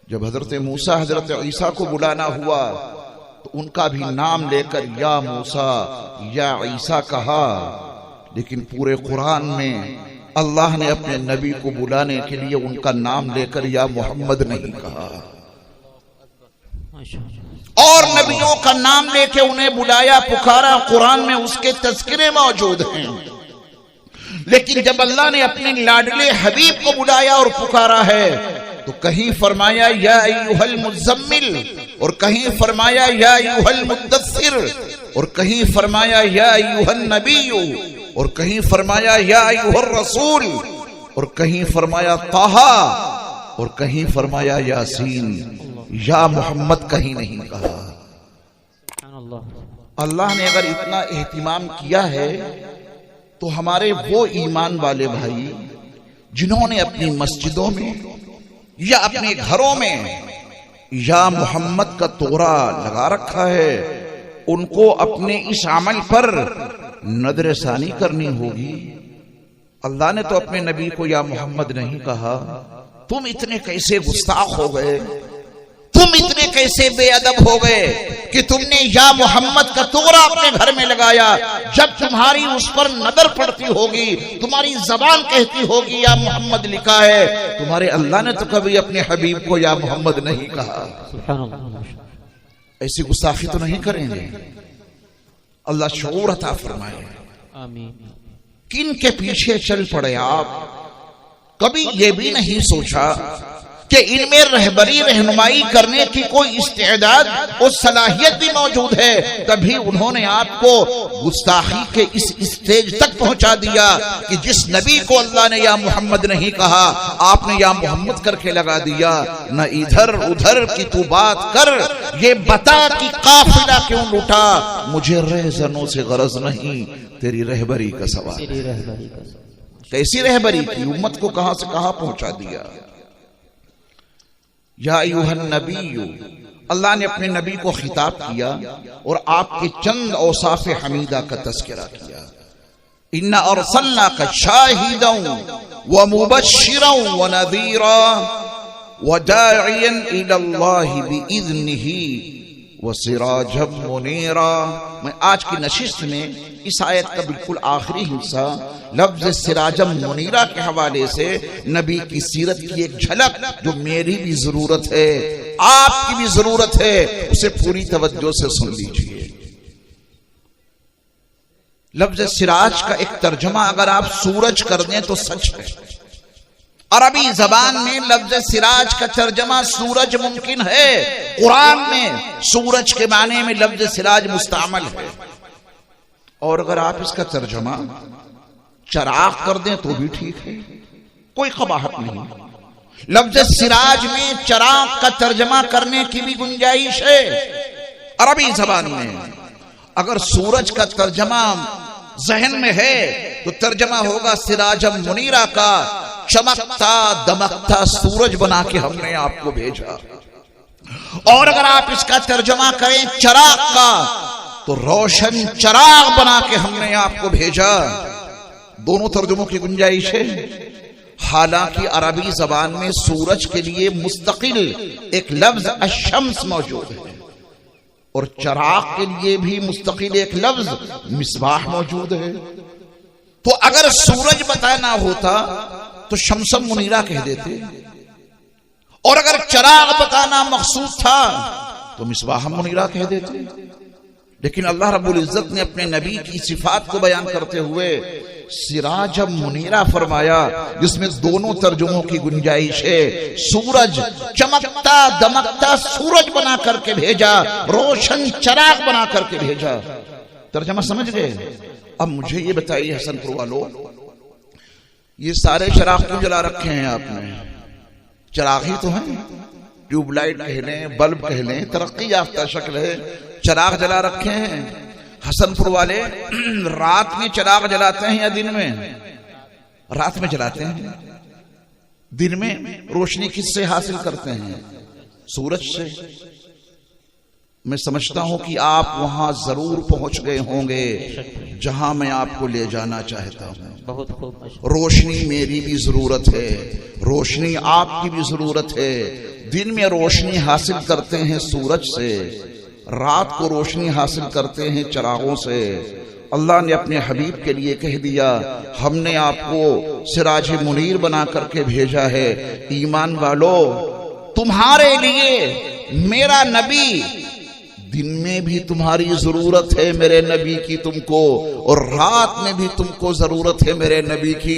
[SPEAKER 1] जब हजरत मूसा हजरत ईसा को बुलाना हुआ तो उनका भी नाम लेकर या मूसा या ईसा कहा, लेकिन पूरे कुरान में अल्लाह ने अपने नबी को बुलाने के लिए उनका नाम लेकर या मोहम्मद नहीं कहा। और नबियों का नाम लेके उन्हें बुलाया, पुकारा, कुरान में उसके तज़किरे मौजूद हैं। लेकिन जब अल्लाह ने अपने लाडले हबीब को बुलाया और पुकारा है तो कहीं फरमाया या अय्युहल मुज़म्मिल, और कहीं फरमाया या अय्युहल मुद्दस्सिर, और कहीं फरमाया या अय्युहन नबिय्यु, और कहीं फरमाया या अय्युहर रसूल, और कहीं फरमाया ताहा, और कहीं फरमाया यासीन। या मोहम्मद कहीं नहीं कहा। अल्लाह ने अगर इतना एहतिमाम किया है तो हमारे वो ईमान वाले भाई जिन्होंने अपनी मस्जिदों में या अपने घरों में या मोहम्मद का तोरा लगा रखा है, उनको अपने इस अमल पर नजरसानी करनी होगी। अल्लाह ने तो अपने नबी को या मोहम्मद नहीं कहा। तुम इतने कैसे गुस्ताख हो गए, तुम इतने कैसे बेअदब हो गए कि तुमने या मोहम्मद का तोरा अपने घर में लगाया। जब तुम्हारी उस पर नजर पड़ती होगी, तुम्हारी जबान कहती होगी या मोहम्मद लिखा है, तुम्हारे अल्लाह ने तो कभी अपने हबीब को या मोहम्मद नहीं कहा। ऐसी गुस्ताखी तो नहीं करेंगे। अल्लाह शऊर अता फरमाए। आमीन। किन के पीछे चल पड़े आप? कभी ये भी नहीं सोचा कि इनमें रहबरी रहनुमाई करने की कोई इस्तेदाद और सलाहियत भी मौजूद है। तभी उन्होंने आपको गुस्ताखी के इस स्टेज तक पहुंचा दिया कि जिस नबी को अल्लाह ने या मोहम्मद नहीं कहा, आपने या मोहम्मद करके लगा दिया। न इधर उधर की तू बात कर, ये बता कि काफिला क्यों लूटा। मुझे रहजनों से गरज नहीं, तेरी रहबरी का सवाल। कैसी रहबरी की? उम्मत को कहां से कहां पहुंचा दिया। या अय्युहन नबिय्यु, अल्लाह ने अपने नबी को खिताब किया और आपके चंद औसाफ हमीदा का तज़किरा किया। इन्ना अरसलनाका शाहिदन व मुबश्शिरन व नज़ीरा व दाइयन इलल्लाहि बिइज़्निही व सिराजम मुनीरा। मैं आज की नशिस्त में इस आयत का बिल्कुल आखिरी हिस्सा लफ्ज सिराजम मुनीरा के हवाले से नबी की सीरत की एक झलक, जो मेरी भी जरूरत है, आपकी भी जरूरत है, उसे पूरी तवज्जो से सुन लीजिए। लफ्ज सिराज का एक तर्जुमा अगर आप सूरज कर दें तो सच है। अरबी जबान में लफ्ज सिराज का तर्जुमा सूरज मुमकिन है। कुरान में सूरज के माने में लफ्ज सिराज मुस्तअमल है। और अगर आप इसका तर्जुमा चराग कर दें तो भी ठीक है, कोई कबाहत नहीं। लफ्ज सिराज में चराग का तर्जुमा करने की भी गुंजाइश है अरबी जबान में। अगर सूरज का तर्जुमा जहन में है तो तर्जुमा होगा सिराजम मुनीरा का, चमकता दमकता सूरज बना के हमने आपको भेजा। और अगर आप इसका तर्जुमा करें चराग का तो रोशन चराग बना के हमने आपको भेजा। दोनों तर्जुमों की गुंजाइश है। हालांकि अरबी जबान में सूरज के लिए मुस्तकिल एक लफ्ज अशम्स मौजूद है और चराग के लिए भी मुस्तकिल एक लफ्ज मिसबाह मौजूद है। तो अगर सूरज बताना होता तो शमसम मुनीरा कह देते, और अगर चराग बताना मकसूद था तो मिसबाह मुनीरा कह देते। लेकिन अल्लाह रब्बुल इज्जत ने अपने नबी की सिफात को बयान करते हुए सिराजम मुनीरा फरमाया, जिसमें दोनों तर्जुमों की गुंजाइश है। सूरज चमकता दमकता सूरज बना करके भेजा, रोशन चराग बना करके भेजा। तर्जुमा समझ गए? अब मुझे ये बताइए हसनपुर वालों, ये सारे चराग क्यों जला रखे हैं आपने? चराग ही तो हैं, ट्यूबलाइट कह लें, बल्ब कह लें, तरक्की याफ्ता शक्ल है, चराग जला रखे हैं। हसनपुर वाले रात में चराग जलाते हैं या दिन में? रात में जलाते हैं। दिन में रोशनी किससे हासिल करते हैं? सूरज से। मैं समझता हूं कि आप वहां जरूर पहुंच गए होंगे जहां मैं आपको ले जाना चाहता हूं।
[SPEAKER 2] बहुत खूब।
[SPEAKER 1] रोशनी मेरी भी जरूरत है, रोशनी आपकी भी जरूरत है। दिन में रोशनी हासिल करते हैं सूरज से, रात को रोशनी हासिल करते हैं चिरागों से। अल्लाह ने अपने हबीब के लिए कह दिया, हमने आपको सिराज मुनीर बना करके भेजा है। ईमान वालों, तुम्हारे लिए मेरा नबी, दिन में भी तुम्हारी जरूरत है मेरे नबी की तुमको, और रात में भी तुमको जरूरत है मेरे नबी की।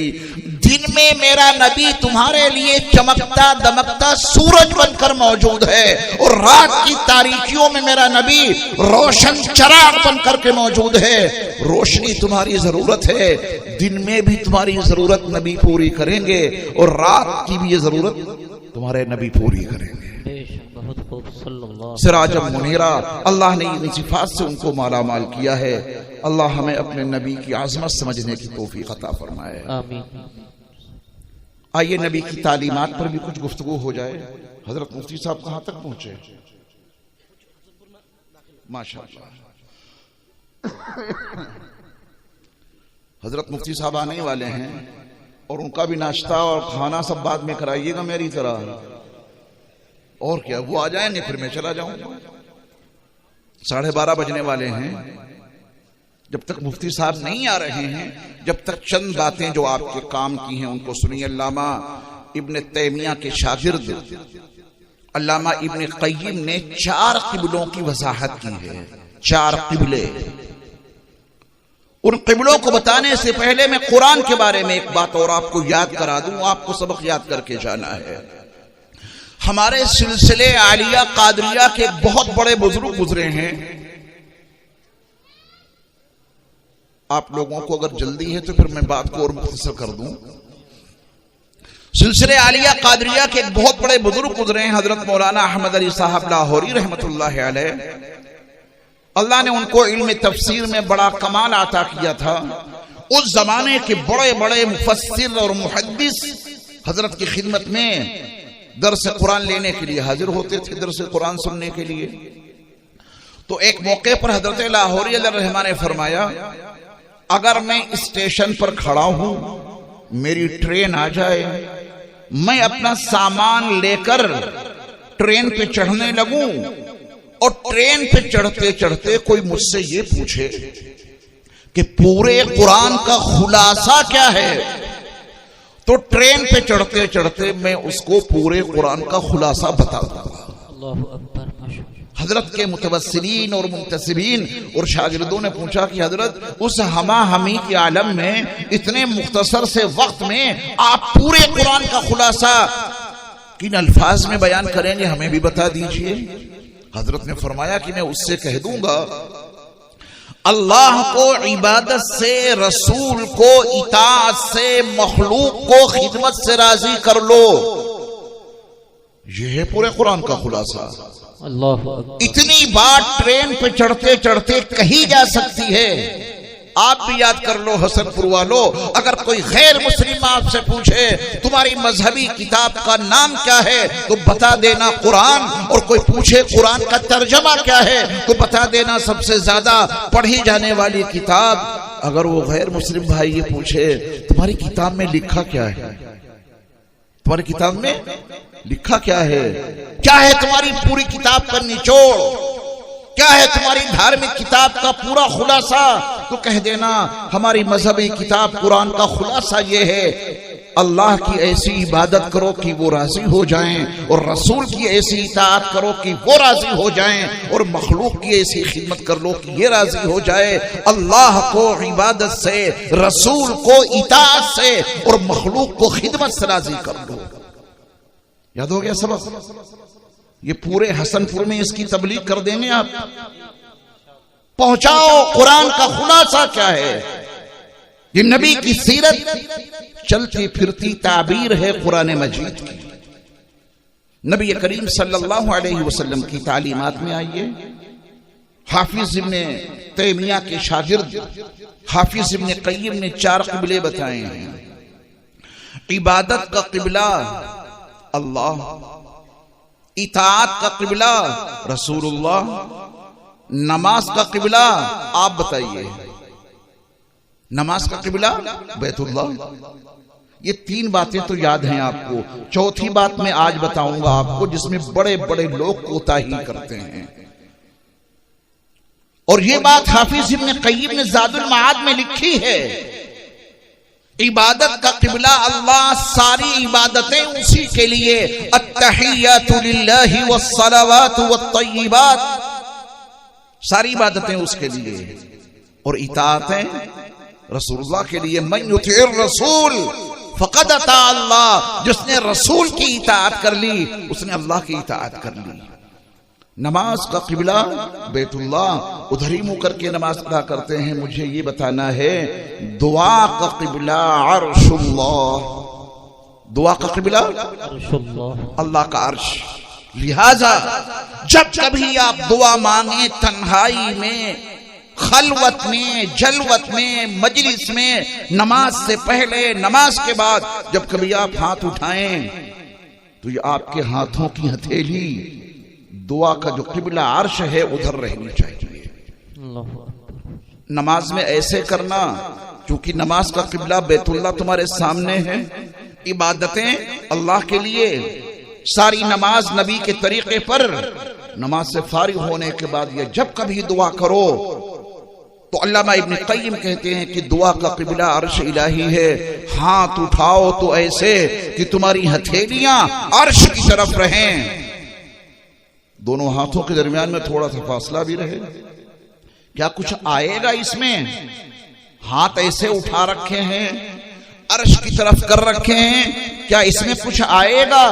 [SPEAKER 1] दिन में मेरा नबी तुम्हारे लिए चमकता दमकता सूरज बनकर मौजूद है, और रात की तारीकियों में मेरा नबी रोशन चिराग बनकर के मौजूद है। रोशनी तुम्हारी जरूरत है, दिन में भी तुम्हारी जरूरत नबी पूरी करेंगे, और रात की भी ये जरूरत तुम्हारे नबी पूरी करेंगे। सिराजम मुनीरा, अल्लाह ने इन सिफात से उनको माला माल किया है। अल्लाह हमें अपने नबी की आजमत समझने की तौफीक अता फरमाए। आमीन। आइए नबी की तालीमात पर भी कुछ गुफ्तगू हो जाए। हजरत मुफ्ती साहब कहां तक पहुंचे? माशाअल्लाह। हजरत मुफ्ती साहब आने वाले हैं, और उनका भी नाश्ता और खाना सब बाद में कराइएगा मेरी तरह। और क्या, वो आ जाएंगे फिर मैं चला जाऊंगा। 12:30 बजने वाले हैं। जब तक मुफ्ती साहब नहीं आ रहे हैं, जब तक चंद बातें जो आपके काम की हैं उनको सुनिए। अल्लामा इब्न तैमिया के शागिर्द अल्लामा इब्न क़य्यिम ने 4 क़िबलों की वजाहत की है। 4 क़िबले। उन क़िबलों को बताने से पहले मैं कुरान के बारे में एक बात और आपको याद करा दूं। आपको सबक याद करके जाना है। हमारे सिलसिले आलिया कादरिया के बहुत बड़े बुजुर्ग गुजरे हैं। आप लोगों को अगर जल्दी है तो फिर मैं बात को और मुख्तसर कर दूं। सिलसिले आलिया कादरिया के एक बहुत बड़े बुजुर्ग गुजरे हैं, हजरत मौलाना अहमद अली साहब लाहौरी रहमतुल्लाह अलैह। अल्लाह ने उनको इल्म तफसीर में बड़ा कमाल अता किया था। उस जमाने के बड़े बड़े मुफस्सिर और मुहद्दिस हजरत की खिदमत में दर्स कुरान लेने के लिए हाजिर होते थे, दर्स कुरान सुनने के लिए। तो एक मौके पर हजरत लाहौरी रहमान ने फरमाया, अगर मैं स्टेशन पर खड़ा हूं, मेरी ट्रेन आ जाए, मैं अपना सामान लेकर ट्रेन पे चढ़ने लगूं, और ट्रेन पे चढ़ते चढ़ते कोई मुझसे ये पूछे कि पूरे कुरान का खुलासा क्या है, तो ट्रेन पे चढ़ते चढ़ते मैं उसको पूरे कुरान का खुलासा बता दूंगा। हजरत के मुतवस्सिलीन और मुंतसिबीन और शागिर्दों ने पूछा कि हजरत, उस हमा हमी के आलम में इतने मुख्तसर से वक्त में आप पूरे कुरान का खुलासा किन अल्फाज में बयान करेंगे, हमें भी बता दीजिए। हजरत ने फरमाया कि मैं उससे कह दूंगा, अल्लाह को इबादत से, रसूल को इताअत से, मखलूक को खिदमत से राजी कर लो। यह है पूरे कुरान का खुलासा। अल्लाह। इतनी बात ट्रेन पे चढ़ते चढ़ते कही जा सकती है। आप भी याद कर लो हसनपुर वालों, अगर कोई गैर मुस्लिम आपसे पूछे तुम्हारी मजहबी किताब का नाम क्या है, तो बता देना कुरान। और कोई पूछे कुरान का तर्जमा क्या है, तो बता देना सबसे ज्यादा पढ़ी जाने वाली किताब। अगर वो गैर मुस्लिम भाई ये पूछे तुम्हारी किताब में लिखा क्या है, तुम्हारी किताब में लिखा क्या है, क्या है तुम्हारी पूरी किताब का निचोड़, क्या है तुम्हारी धार्मिक किताब का पूरा खुलासा, तो कह देना हमारी मजहबी किताब कुरान का खुलासा ये है, अल्लाह की ऐसी इबादत करो कि वो राजी हो जाएं, और रसूल की ऐसी इताअत करो कि वो राजी हो जाएं, और मखलूक की ऐसी खिदमत कर लो कि ये राजी हो जाए। अल्लाह को इबादत से, रसूल को इताअत से, और मखलूक को खिदमत से राजी कर लो। याद हो गया सबक? ये पूरे हसनपुर में इसकी तबलीग कर देंगे आप। पहुंचाओ कुरान का खुलासा क्या है। ये नबी की सीरत चलती फिरती ताबीर है कुरान मजीद की। नबी करीम सल्लल्लाहु अलैहि वसल्लम की तालीमात में आइए। हाफिज इब्न तैमिया के शागिर्द हाफिज इब्न क़य्यिम ने 4 क़िबले बताए हैं। इबादत का क़िबला अल्लाह, इताअत का क़िबला रसूलुल्लाह, नमाज का क़िबला आप बताइए। नमाज का क़िबला बैतुल्लाह। ये तीन बातें तो याद हैं आपको। चौथी बात मैं आज बताऊंगा आपको, जिसमें बड़े बड़े लोग कोताही करते हैं। और ये बात हाफिज इब्न क़य्यिम ने ज़ादुल मआद में लिखी है। इबादत का क़िबला अल्लाह, सारी इबादतें उसी के लिए। अत्तहिय्यातु लिल्लाहि वस्सलावातु वत्तय्यिबात, सारी इबादतें उसके लिए। और इताअतें रसूलुल्लाह के लिए। मन युतिइर रसूल फ़क़द अता अल्लाह, जिसने रसूल की इताअत कर ली उसने अल्लाह की इताअत कर ली। नमाज का क़िबला बैतुल्लाह, उधर ही मुंह करके नमाज अदा करते हैं। मुझे ये बताना है दुआ का क़िबला अर्शुल्लाह, दुआ का क़िबला अल्लाह का अर्श। लिहाजा जब कभी आप दुआ मांगे, तन्हाई में, खलवत में, जलवत में, मजलिस में, नमाज से पहले, नमाज के बाद, जब कभी आप हाथ उठाएं तो ये आपके हाथों की हथेली दुआ का जो क़िबला अर्श है उधर रहनी चाहिए। नमाज में ऐसे करना, क्योंकि नमाज का क़िबला बैतुल्लाह तुम्हारे सामने है। इबादतें अल्लाह के लिए, सारी नमाज नबी के तरीके पर। नमाज से फारिग होने के बाद ये जब कभी दुआ करो तो अल्लामा इब्न क़य्यिम कहते हैं कि दुआ का क़िबला अर्श इलाही है। हाथ उठाओ तो ऐसे कि तुम्हारी हथेलियां अर्श की तरफ रहें, दोनों हाथों के दरमियान में थोड़ा सा फासला भी रहे। क्या कुछ आएगा इसमें? हाथ ऐसे उठा रखे हैं, अर्श की तरफ कर रखे हैं, क्या इसमें कुछ आएगा?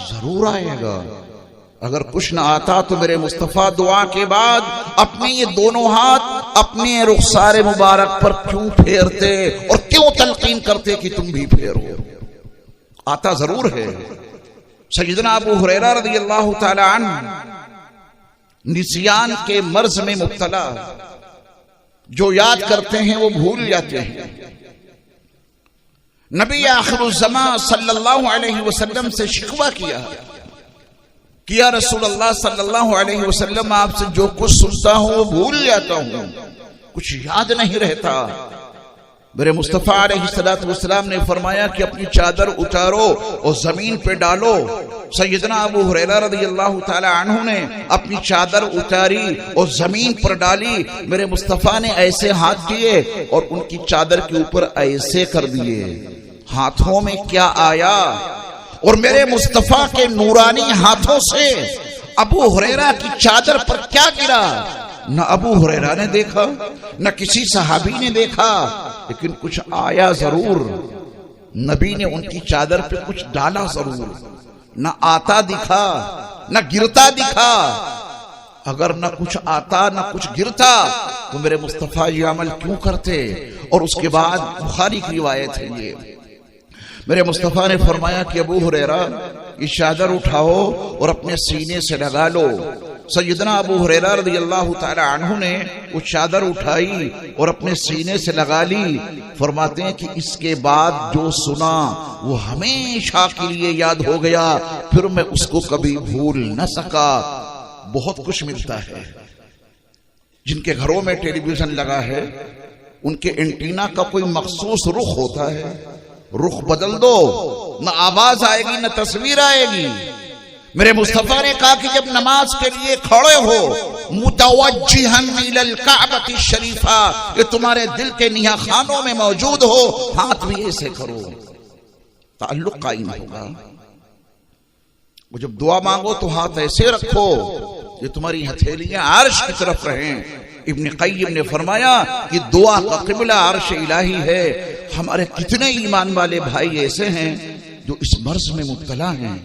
[SPEAKER 1] जरूर आएगा। अगर कुछ ना आता तो मेरे मुस्तफा दुआ के बाद अपने ये दोनों हाथ अपने रुखसारे मुबारक पर क्यों फेरते और क्यों तलकीन करते कि तुम भी फेरो? आता जरूर है। सैयदना अबू हुरैरा रज़ियल्लाहु ताला अन्हु निसियान के मर्ज में मुब्तला, जो याद करते हैं वो भूल जाते हैं। नबी आखिरुज़्ज़मान सल्लल्लाहु अलैहि वसल्लम से शिकवा किया कि या रसूल अल्लाह सल्लल्लाहु अलैहि वसल्लम, आपसे जो कुछ सुनता हूं वो भूल जाता हूं, कुछ याद नहीं रहता। मेरे मुस्तफा अलैहिस्सलातु वस्सलाम ने फरमाया कि अपनी चादर उतारो और जमीन पे डालो। सैयदना अबू हुरैरा रज़ियल्लाहु ताला अन्हु ने अपनी चादर उतारी और जमीन पर डाली। मेरे मुस्तफा ने ऐसे हाथ किए और उनकी चादर के ऊपर ऐसे कर दिए। हाथों में क्या आया? और मेरे मुस्तफा के नूरानी हाथों से अबू हुरैरा की चादर पर क्या गिरा? न अबू हुरैरा ने देखा, न किसी सहाबी ने देखा, लेकिन कुछ आया जरूर। नबी ने उनकी चादर पे कुछ डाला जरूर। न आता दिखा, न गिरता दिखा। अगर न कुछ आता न कुछ गिरता तो मेरे मुस्तफा ये अमल क्यों करते? और उसके बाद बुखारी की रिवायत है ये, मेरे मुस्तफा ने फरमाया कि अबू हुरैरा ये चादर उठाओ और अपने सीने से लगा लो। सैयदना अबू हुरैरा रज़ियल्लाहु ताला अन्हु ने वो चादर उठाई और अपने सीने से लगा ली। फरमाते हैं कि इसके बाद जो सुना वो हमेशा के लिए याद हो गया, फिर मैं उसको कभी भूल न सका। बहुत कुछ मिलता है। जिनके घरों में टेलीविजन लगा है उनके एंटीना का कोई मखसूस रुख होता है। रुख बदल दो, न आवाज आएगी न तस्वीर आएगी। मेरे मुस्तफा ने कहा कि जब नमाज के लिए खड़े हो, मुतवज्जिहन इलल काबती शरीफा, ये तुम्हारे दिल के निहा खानों में मौजूद हो, हाथ भी ऐसे करो, ताल्लुक कायम होगा। वो जब दुआ मांगो तो हाथ ऐसे रखो, ये तुम्हारी हथेलियां अर्श की तरफ रहें। इब्न क़य्यिम ने फरमाया कि दुआ का क़िबला अर्श इलाही है। हमारे कितने ईमान वाले भाई ऐसे हैं जो इस मर्ज में मुब्तला हैं।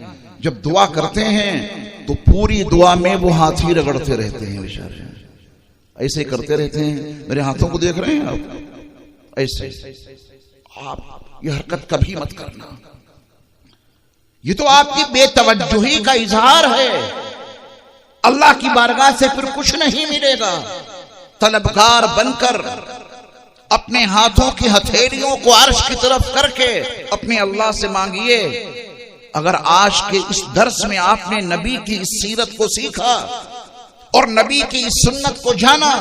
[SPEAKER 1] जब दुआ करते हैं तो पूरी दुआ में वो हाथ ही रगड़ते रहते हैं, बेचारे ऐसे करते रहते हैं। मेरे हाथों को देख रहे हैं आप? ऐसे आप ये हरकत कभी मत करना। ये तो आपकी बेतवज्जुही का इजहार है। अल्लाह की बारगाह से फिर कुछ नहीं मिलेगा। तलबगार बनकर अपने हाथों की हथेलियों को अर्श की तरफ करके अपने अल्लाह से मांगिए अगर आज के इस दर्स में आपने नबी की इस सीरत को सीखा और नबी की इस सुन्नत को जाना,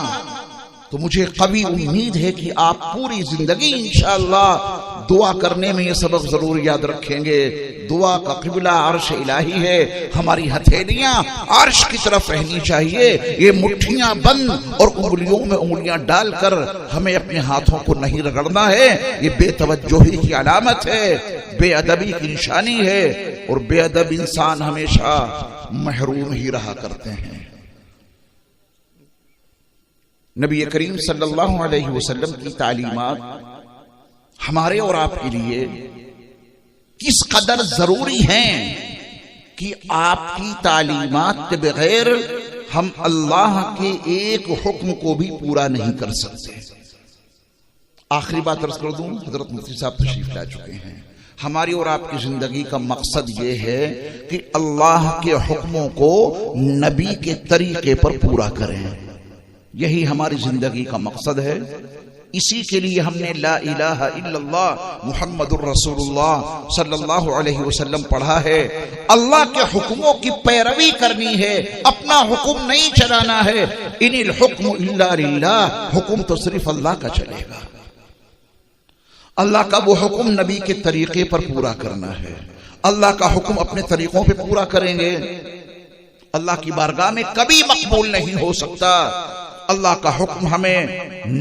[SPEAKER 1] तो मुझे कभी उम्मीद है कि आप पूरी जिंदगी इंशाअल्लाह दुआ करने में ये सबक जरूर याद रखेंगे। दुआ का क़िबला अर्श इलाही है, हमारी हथेलियां अर्श की तरफ रहनी चाहिए। ये मुट्ठियां बंद और उंगलियों में उंगलियां डालकर हमें अपने हाथों को नहीं रगड़ना है। ये बेतवज्जोही की अलामत है, बेअदबी की निशानी है, और बेअदब इंसान हमेशा महरूम ही रहा करते हैं। नबी करीम सल्लल्लाहु अलैहि वसल्लम की तालीमात हमारे और आपके लिए किस कदर जरूरी हैं कि आपकी तालीमात के बगैर हम अल्लाह के एक हुक्म को भी पूरा नहीं कर सकते। आखिरी बात अर्ज कर दूं, हजरत मुफ्ती साहब तशरीफ ला चुके हैं। हमारी और आपकी जिंदगी का मकसद ये है कि अल्लाह के हुक्मों को नबी के तरीके पर पूरा करें। यही हमारी जिंदगी का मकसद है। इसी के लिए हमने ला इलाहा इल्लल्लाह मुहम्मदुर रसूलुल्लाह सल्लल्लाहु अलैहि वसल्लम पढ़ा है। अल्लाह के हुक्मों की पैरवी करनी है, अपना हुक्म नहीं चलाना है। इनिल हुक्म इल्ला लिल्लाह, हुक्म तो सिर्फ अल्लाह का चलेगा। अल्लाह का वो हुक्म नबी के तरीके पर पूरा करना है। अल्लाह का हुक्म अपने तरीकों पे पूरा करेंगे, अल्लाह की बारगाह में कभी मकबूल नहीं हो सकता। अल्लाह का हुक्म हमें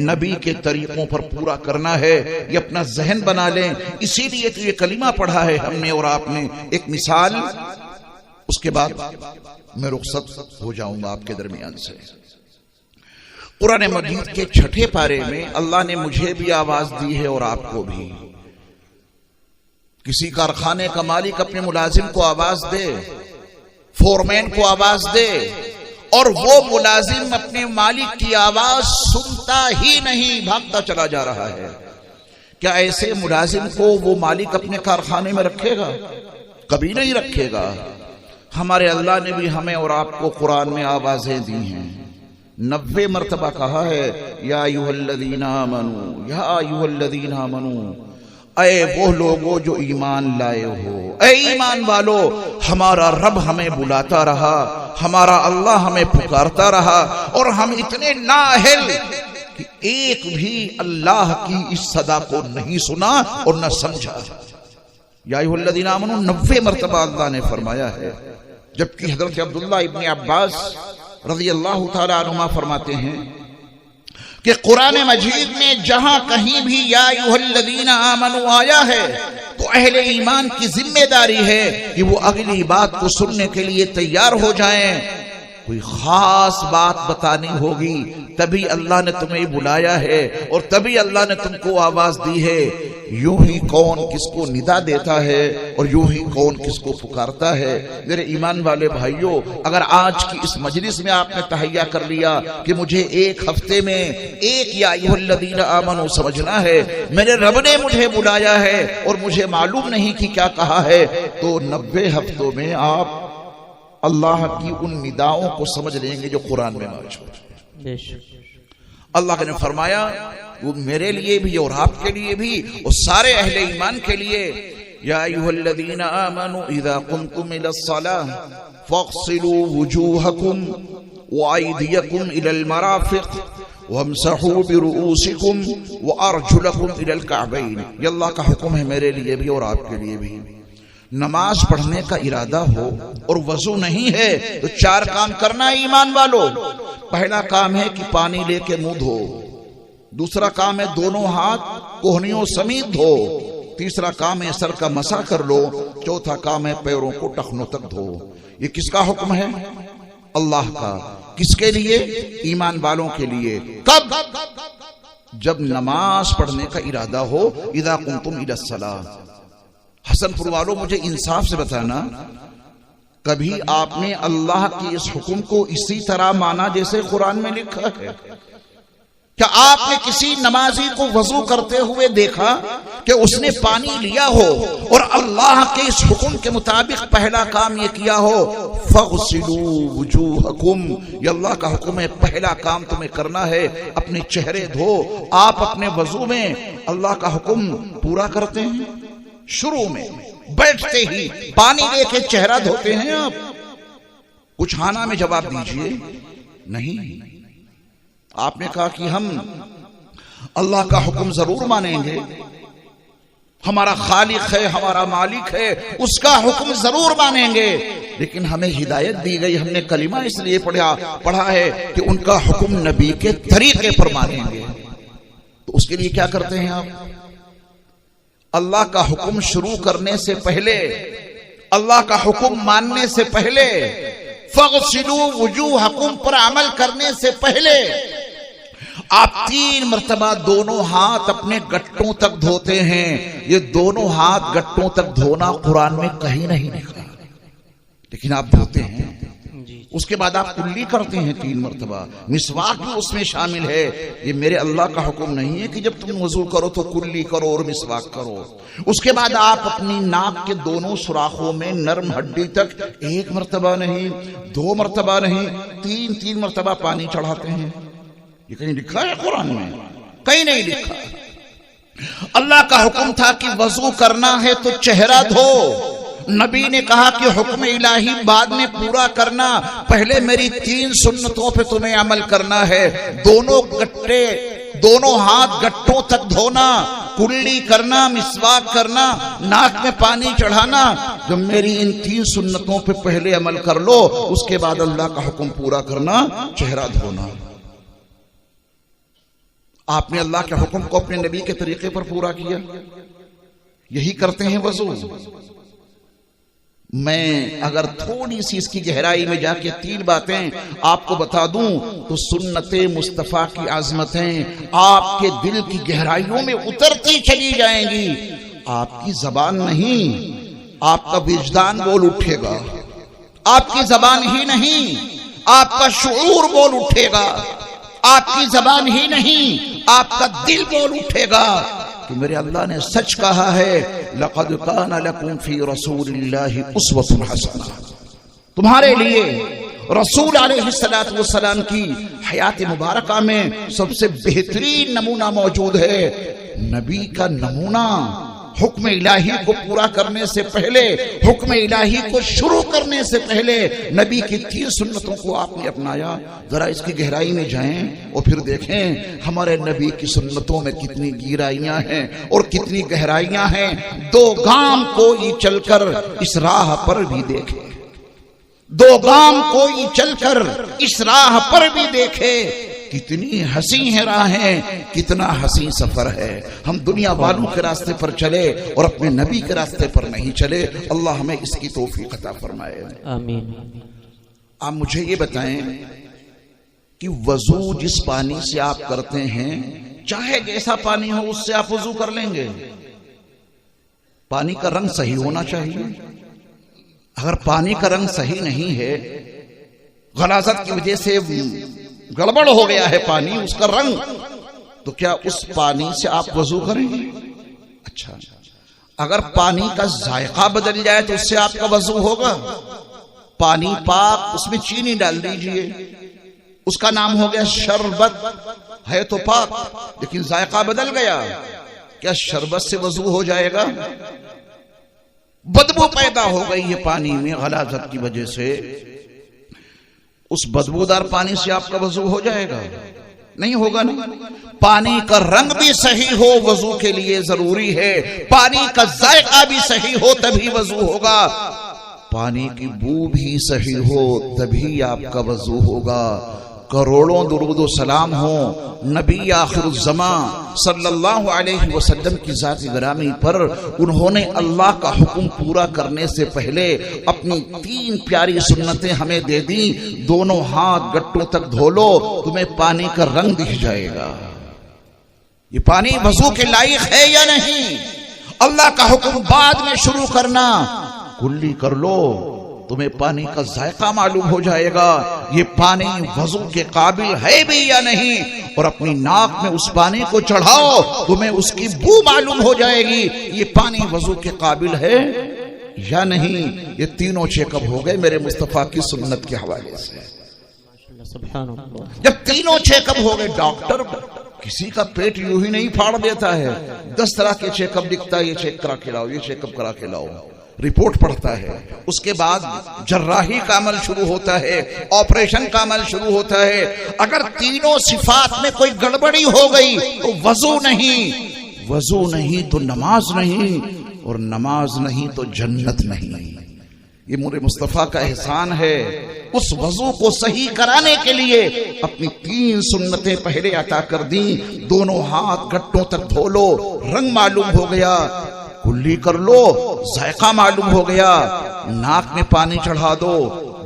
[SPEAKER 1] नबी के तरीकों पर पूरा करना है, ये अपना जहन बना लें। इसीलिए तो ये कलिमा पढ़ा है हमने और आपने। एक मिसाल, उसके बाद मैं रुखसत हो जाऊंगा आपके दरमियान से। कुरान मजीद के 6ठे पारे में अल्लाह ने मुझे भी आवाज दी है और आपको भी। किसी कारखाने का मालिक अपने मुलाजिम को आवाज दे, फोरमैन को आवाज दे, और वो मुलाजिम अपने मालिक की आवाज सुनता ही नहीं, भागता चला जा रहा है। क्या ऐसे मुलाजिम को वो मालिक अपने कारखाने में रखेगा? कभी नहीं रखेगा। हमारे अल्लाह ने भी हमें और आपको कुरान में आवाजें दी हैं। 90 मरतबा कहा है, या अय्युहल्लज़ीना आमनू, या अय्युहल्लज़ीना आमनू, ऐ वो लोगो जो ईमान लाए हो, ऐ ईमान वालो, हमारा रब हमें बुलाता रहा, हमारा अल्लाह हमें पुकारता रहा, और हम इतने नाअहल कि एक भी अल्लाह की इस सदा को नहीं सुना और न समझा। या अय्युहल्लज़ीना आमनू 90 मरतबा अल्लाह ने फरमाया है। जबकि हजरत अब्दुल्लाह इब्न अब्बास रज़ी अल्लाह तआला अन्हुमा फरमाते हैं कि कुरान मजीद में जहां कहीं भी या अय्युहल्लज़ीना आमनू आया है तो अहले ईमान की जिम्मेदारी है कि वो अगली बात को सुनने के लिए तैयार हो जाएं। कोई खास बात बतानी होगी तभी अल्लाह ने तुम्हें बुलाया है और तभी अल्लाह ने तुमको आवाज दी है। यूं ही कौन किसको निदा देता है और यूं ही कौन किसको पुकारता है। मेरे ईमान वाले भाइयों, अगर आज की इस मजलिस में आपने तहैया कर लिया कि मुझे एक हफ्ते में एक या अय्युहल्लज़ीना आमनू समझना है, मेरे रब ने मुझे बुलाया है और मुझे मालूम नहीं कि क्या कहा है, तो 90 हफ्तों में आप अल्लाह की उन निदाओं को समझ लेंगे जो कुरान में मौजूद है। अल्लाह ने फरमाया वो मेरे लिए भी और आपके लिए भी और सारे अहले ईमान के लिए, या अय्युहल्लज़ीना आमनू इज़ा कुमतुम इलस्सलाह फ़ग़सिलू वुजूहकुम व अयदियकुम इलल मराफ़िक़ वमसहू बिरुऊसिकुम व अर्जुलकुम इलल कअबैन। ये अल्लाह का हुक्म है मेरे लिए भी और आपके लिए भी। नमाज पढ़ने का इरादा हो और वजू नहीं है तो 4 काम करना है ईमान वालों। पहला काम है कि पानी लेके मुंह धो, दूसरा काम है दोनों हाथ कोहनियों समेत धो, तीसरा काम है सर का मसा कर लो, चौथा काम है पैरों को टखनों तक धो। ये किसका हुक्म है? अल्लाह का। किसके लिए? ईमान वालों के लिए। कब? जब नमाज पढ़ने का इरादा हो। इज़ा कुंतुम इलस्सलाह। हसनपुर वालों, मुझे इंसाफ से बताना, कभी आपने अल्लाह के इस हुक्म को इसी तरह माना जैसे कुरान में लिखा है? क्या आपने किसी नमाजी को वजू करते हुए देखा कि उसने पानी लिया हो और अल्लाह के इस हुक्म के मुताबिक पहला काम ये किया हो, फ़ग़सिलू वुजूहकुम, ये अल्लाह का हुक्म है, पहला काम तुम्हें करना है अपने चेहरे धो। आप अपने वजू में अल्लाह का हुक्म पूरा करते हैं? शुरू में बैठते ही पानी लेके चेहरा धोते हैं आप? कुछ खाना में जवाब दीजिए। नहीं, आपने कहा कि हम अल्लाह का हुक्म जरूर मानेंगे, हमारा खालिक है, हमारा मालिक है, उसका हुक्म जरूर मानेंगे, लेकिन हमें हिदायत दी गई, हमने कलिमा इसलिए पढ़ा है कि उनका हुक्म नबी के तरीके पर मानेंगे। तो उसके लिए क्या करते हैं आप? अल्लाह का हुक्म शुरू करने से पहले, अल्लाह का हुक्म मानने से पहले, फग़सिलू वुजूहकुम पर अमल करने से पहले आप 3 मरतबा दोनों हाथ अपने गट्टों तक धोते हैं। ये दोनों हाथ गट्टों तक धोना कुरान में कहीं नहीं लिखा, लेकिन आप धोते हैं। उसके बाद आप कुल्ली करते हैं 3 मरतबा, मिसवाक भी उसमें शामिल है। ये मेरे अल्लाह का हुक्म नहीं है कि जब तुम वजू करो तो कुल्ली करो और मिसवाक करो। उसके बाद आप अपनी नाक के दोनों सुराखों में नरम हड्डी तक 1 मरतबा नहीं, 2 मरतबा नहीं, 3 मरतबा पानी चढ़ाते हैं। ये कहीं लिखा है कुरान में? कहीं नहीं लिखा। अल्लाह का हुक्म था कि वजू करना है तो चेहरा धो। नबी ने कहा कि हुक्म इलाही बाद में पूरा करना, पहले मेरी 3 सुन्नतों पे तुम्हें अमल करना है। दोनों हाथ गट्टों तक धोना, कुल्ली करना, मिसवाक करना, नाक में पानी चढ़ाना। जब मेरी इन 3 सुन्नतों पे पहले अमल कर लो, उसके बाद अल्लाह का हुक्म पूरा करना, चेहरा धोना। आपने अल्लाह के हुक्म को अपने नबी के तरीके पर पूरा किया। यही करते हैं वजू। मैं अगर थोड़ी सी इसकी गहराई में जाके 3 बातें आपको बता दूं तो सुन्नते मुस्तफा की आजमतें आपके दिल की गहराइयों में उतरती चली जाएंगी। आपकी जबान नहीं, आपका विजदान बोल उठेगा। आपकी जबान ही नहीं, आपका शुऊर बोल उठेगा। आपकी जबान ही नहीं, आपका दिल बोल उठेगा कि मेरे अल्लाह ने सच कहा है, लक़द कान लकुम फी रसूलिल्लाहि उस्वतुन हसना। तुम्हारे लिए रसूल अलैहिस्सलातु वस्सलाम की हयात मुबारका में सबसे बेहतरीन नमूना मौजूद है। नबी का नमूना हुक्म इलाही को पूरा करने से पहले, हुक्म इलाही को शुरू करने से पहले नबी की 3 सुन्नतों को आपने अपनाया। जरा इसकी गहराई में जाएं और फिर देखें हमारे नबी की सुन्नतों में कितनी गहराइयां हैं और कितनी गहराइयां हैं। 2 गाम कोई चलकर इस राह पर भी देखे, 2 गाम कोई चलकर इस राह पर भी देखे। कितनी हसी है राहें, कितना हसी सफर है। हम दुनिया वालों के रास्ते पर चले और अपने नबी के रास्ते पर नहीं चले। अल्लाह हमें इसकी तौफीक अता फरमाए, आमीन। आप मुझे ये बताएं कि वजू जिस पानी से आप करते हैं, चाहे जैसा पानी हो उससे आप वजू कर लेंगे। पानी का रंग सही होना चाहिए। अगर पानी का रंग सही नहीं है, गलाजत की वजह से गड़बड़ हो गया है पानी, उसका रंग, तो क्या उस पानी से आप वजू करेंगे? अच्छा, अगर पानी का जायका बदल जाए तो उससे आपका वजू होगा? पानी पाक, उसमें चीनी डाल दीजिए, उसका नाम हो गया शरबत। है तो पाक लेकिन जायका बदल गया, क्या शरबत से वजू हो जाएगा? बदबू पैदा हो गई है पानी में गलाजत की वजह से, उस बदबूदार पानी से आपका वजू हो जाएगा? नहीं होगा ना। पानी का रंग भी सही हो वजू के लिए जरूरी है, पानी का जायका भी सही हो तभी वजू होगा, पानी की बू भी सही हो तभी आपका वजू होगा। करोड़ों दुरूद सलाम हो नबी आखिरुज़्ज़मा सल्लल्लाहु अलैहि वसल्लम की ज़ात गिरामी पर। उन्होंने अल्लाह का हुक्म पूरा करने से पहले अपनी 3 प्यारी सुन्नतें हमें दे दी। दोनों हाथ गट्टों तक धो लो, तुम्हें पानी का रंग दिख जाएगा। ये पानी वजू के लायक है या नहीं? अल्लाह का हुक्म बाद में शुरू करना, कुल्ली कर लो, तुम्हें पानी का जायका मालूम हो जाएगा, ये पानी वजू के काबिल है भी या नहीं। और अपनी नाक में उस पानी को चढ़ाओ, तुम्हें उसकी बू मालूम हो जाएगी, ये पानी वजू के काबिल है या नहीं। ये तीनों चेकअप हो गए मेरे मुस्तफा की सुन्नत के हवाले से। जब तीनों चेकअप हो गए, डॉक्टर किसी का पेट यूं ही नहीं फाड़ देता है, 10 तरह के चेकअप लिखता है, ये चेक करा के लाओ, ये चेकअप करा के लाओ। रिपोर्ट पढ़ता है, उसके बाद जर्राही का अमल शुरू होता है, ऑपरेशन का अमल शुरू होता है। अगर तीनों सिफात में कोई गड़बड़ी हो गई तो वजू नहीं तो नमाज नहीं, और नमाज नहीं तो जन्नत नहीं। ये मोरे मुस्तफा का एहसान है। उस वजू को सही कराने के लिए अपनी 3 सुन्नतें पहले अता कर दी। दोनों हाथ गट्टों तक धो लो, रंग मालूम हो गया, कुल्ली कर लो, जायका मालूम हो गया, नाक में पानी चढ़ा दो,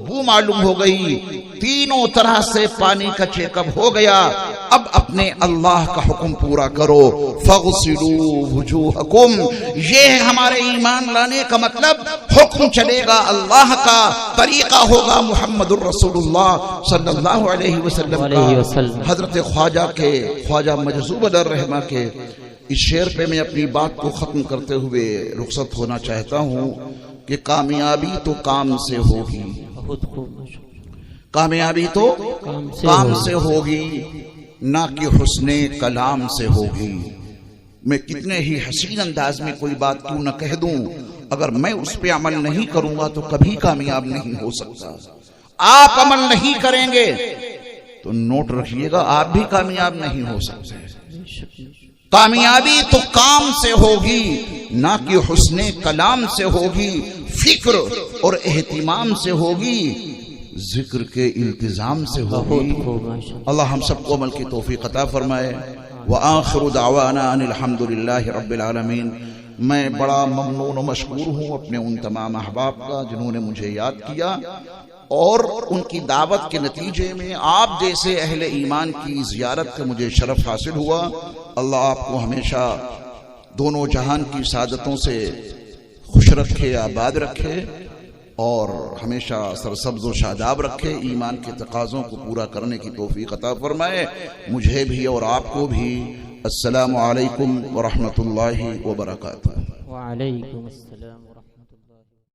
[SPEAKER 1] बू मालूम हो गई, तीनों तरह से पानी का चेकअप हो गया। अब अपने अल्लाह का हुक्म पूरा करो, फगसिलू वुजूहकुम। ये है हमारे ईमान लाने का मतलब। हुक्म चलेगा अल्लाह का, तरीका होगा मुहम्मदुर रसूलुल्लाह सल्लल्लाहु अलैहि वसल्लम का। हजरत ख्वाजा मजज़ूब रहमा के इस शेर पे मैं अपनी बात को खत्म करते हुए रुखसत होना चाहता हूँ कि कामयाबी तो काम से होगी, कामयाबी तो काम से होगी, ना कि हुस्ने कलाम से होगी। मैं कितने ही हसीन अंदाज में कोई बात क्यों न कह दूं, अगर मैं उस पे अमल नहीं करूंगा तो कभी कामयाब नहीं हो सकता। आप अमल नहीं करेंगे तो नोट रखिएगा, आप भी कामयाब नहीं हो सकते। कामयाबी तो काम से होगी, ना कि हुस्ने कलाम से होगी, फिक्र और एहतिमाम से होगी, जिक्र के इल्तिजाम से होगी। अल्लाह हम सबको अमल की तौफीक अता फरमाए। व आखिरु दावाना अनिल हम्दुलिल्लाहि रब्बिल आलमीन। मैं बड़ा ममनून और मशकूर हूँ अपने उन तमाम अहबाब का जिन्होंने मुझे याद किया और उनकी दावत के नतीजे में आप जैसे अहले ईमान की ज़ियारत का मुझे शरफ हासिल हुआ। अल्लाह आपको हमेशा दोनों जहान की सादतों से खुश रखे, आबाद रखे और हमेशा सरसब्ज़ व शादाब रखे, ईमान के तकाज़ों को पूरा करने की तौफीक अता फरमाए मुझे भी और आपको भी। अस्सलामु अलैकुम व रहमतुल्लाहि व बरकातुहू।
[SPEAKER 2] व अलैकुम अस्सलाम।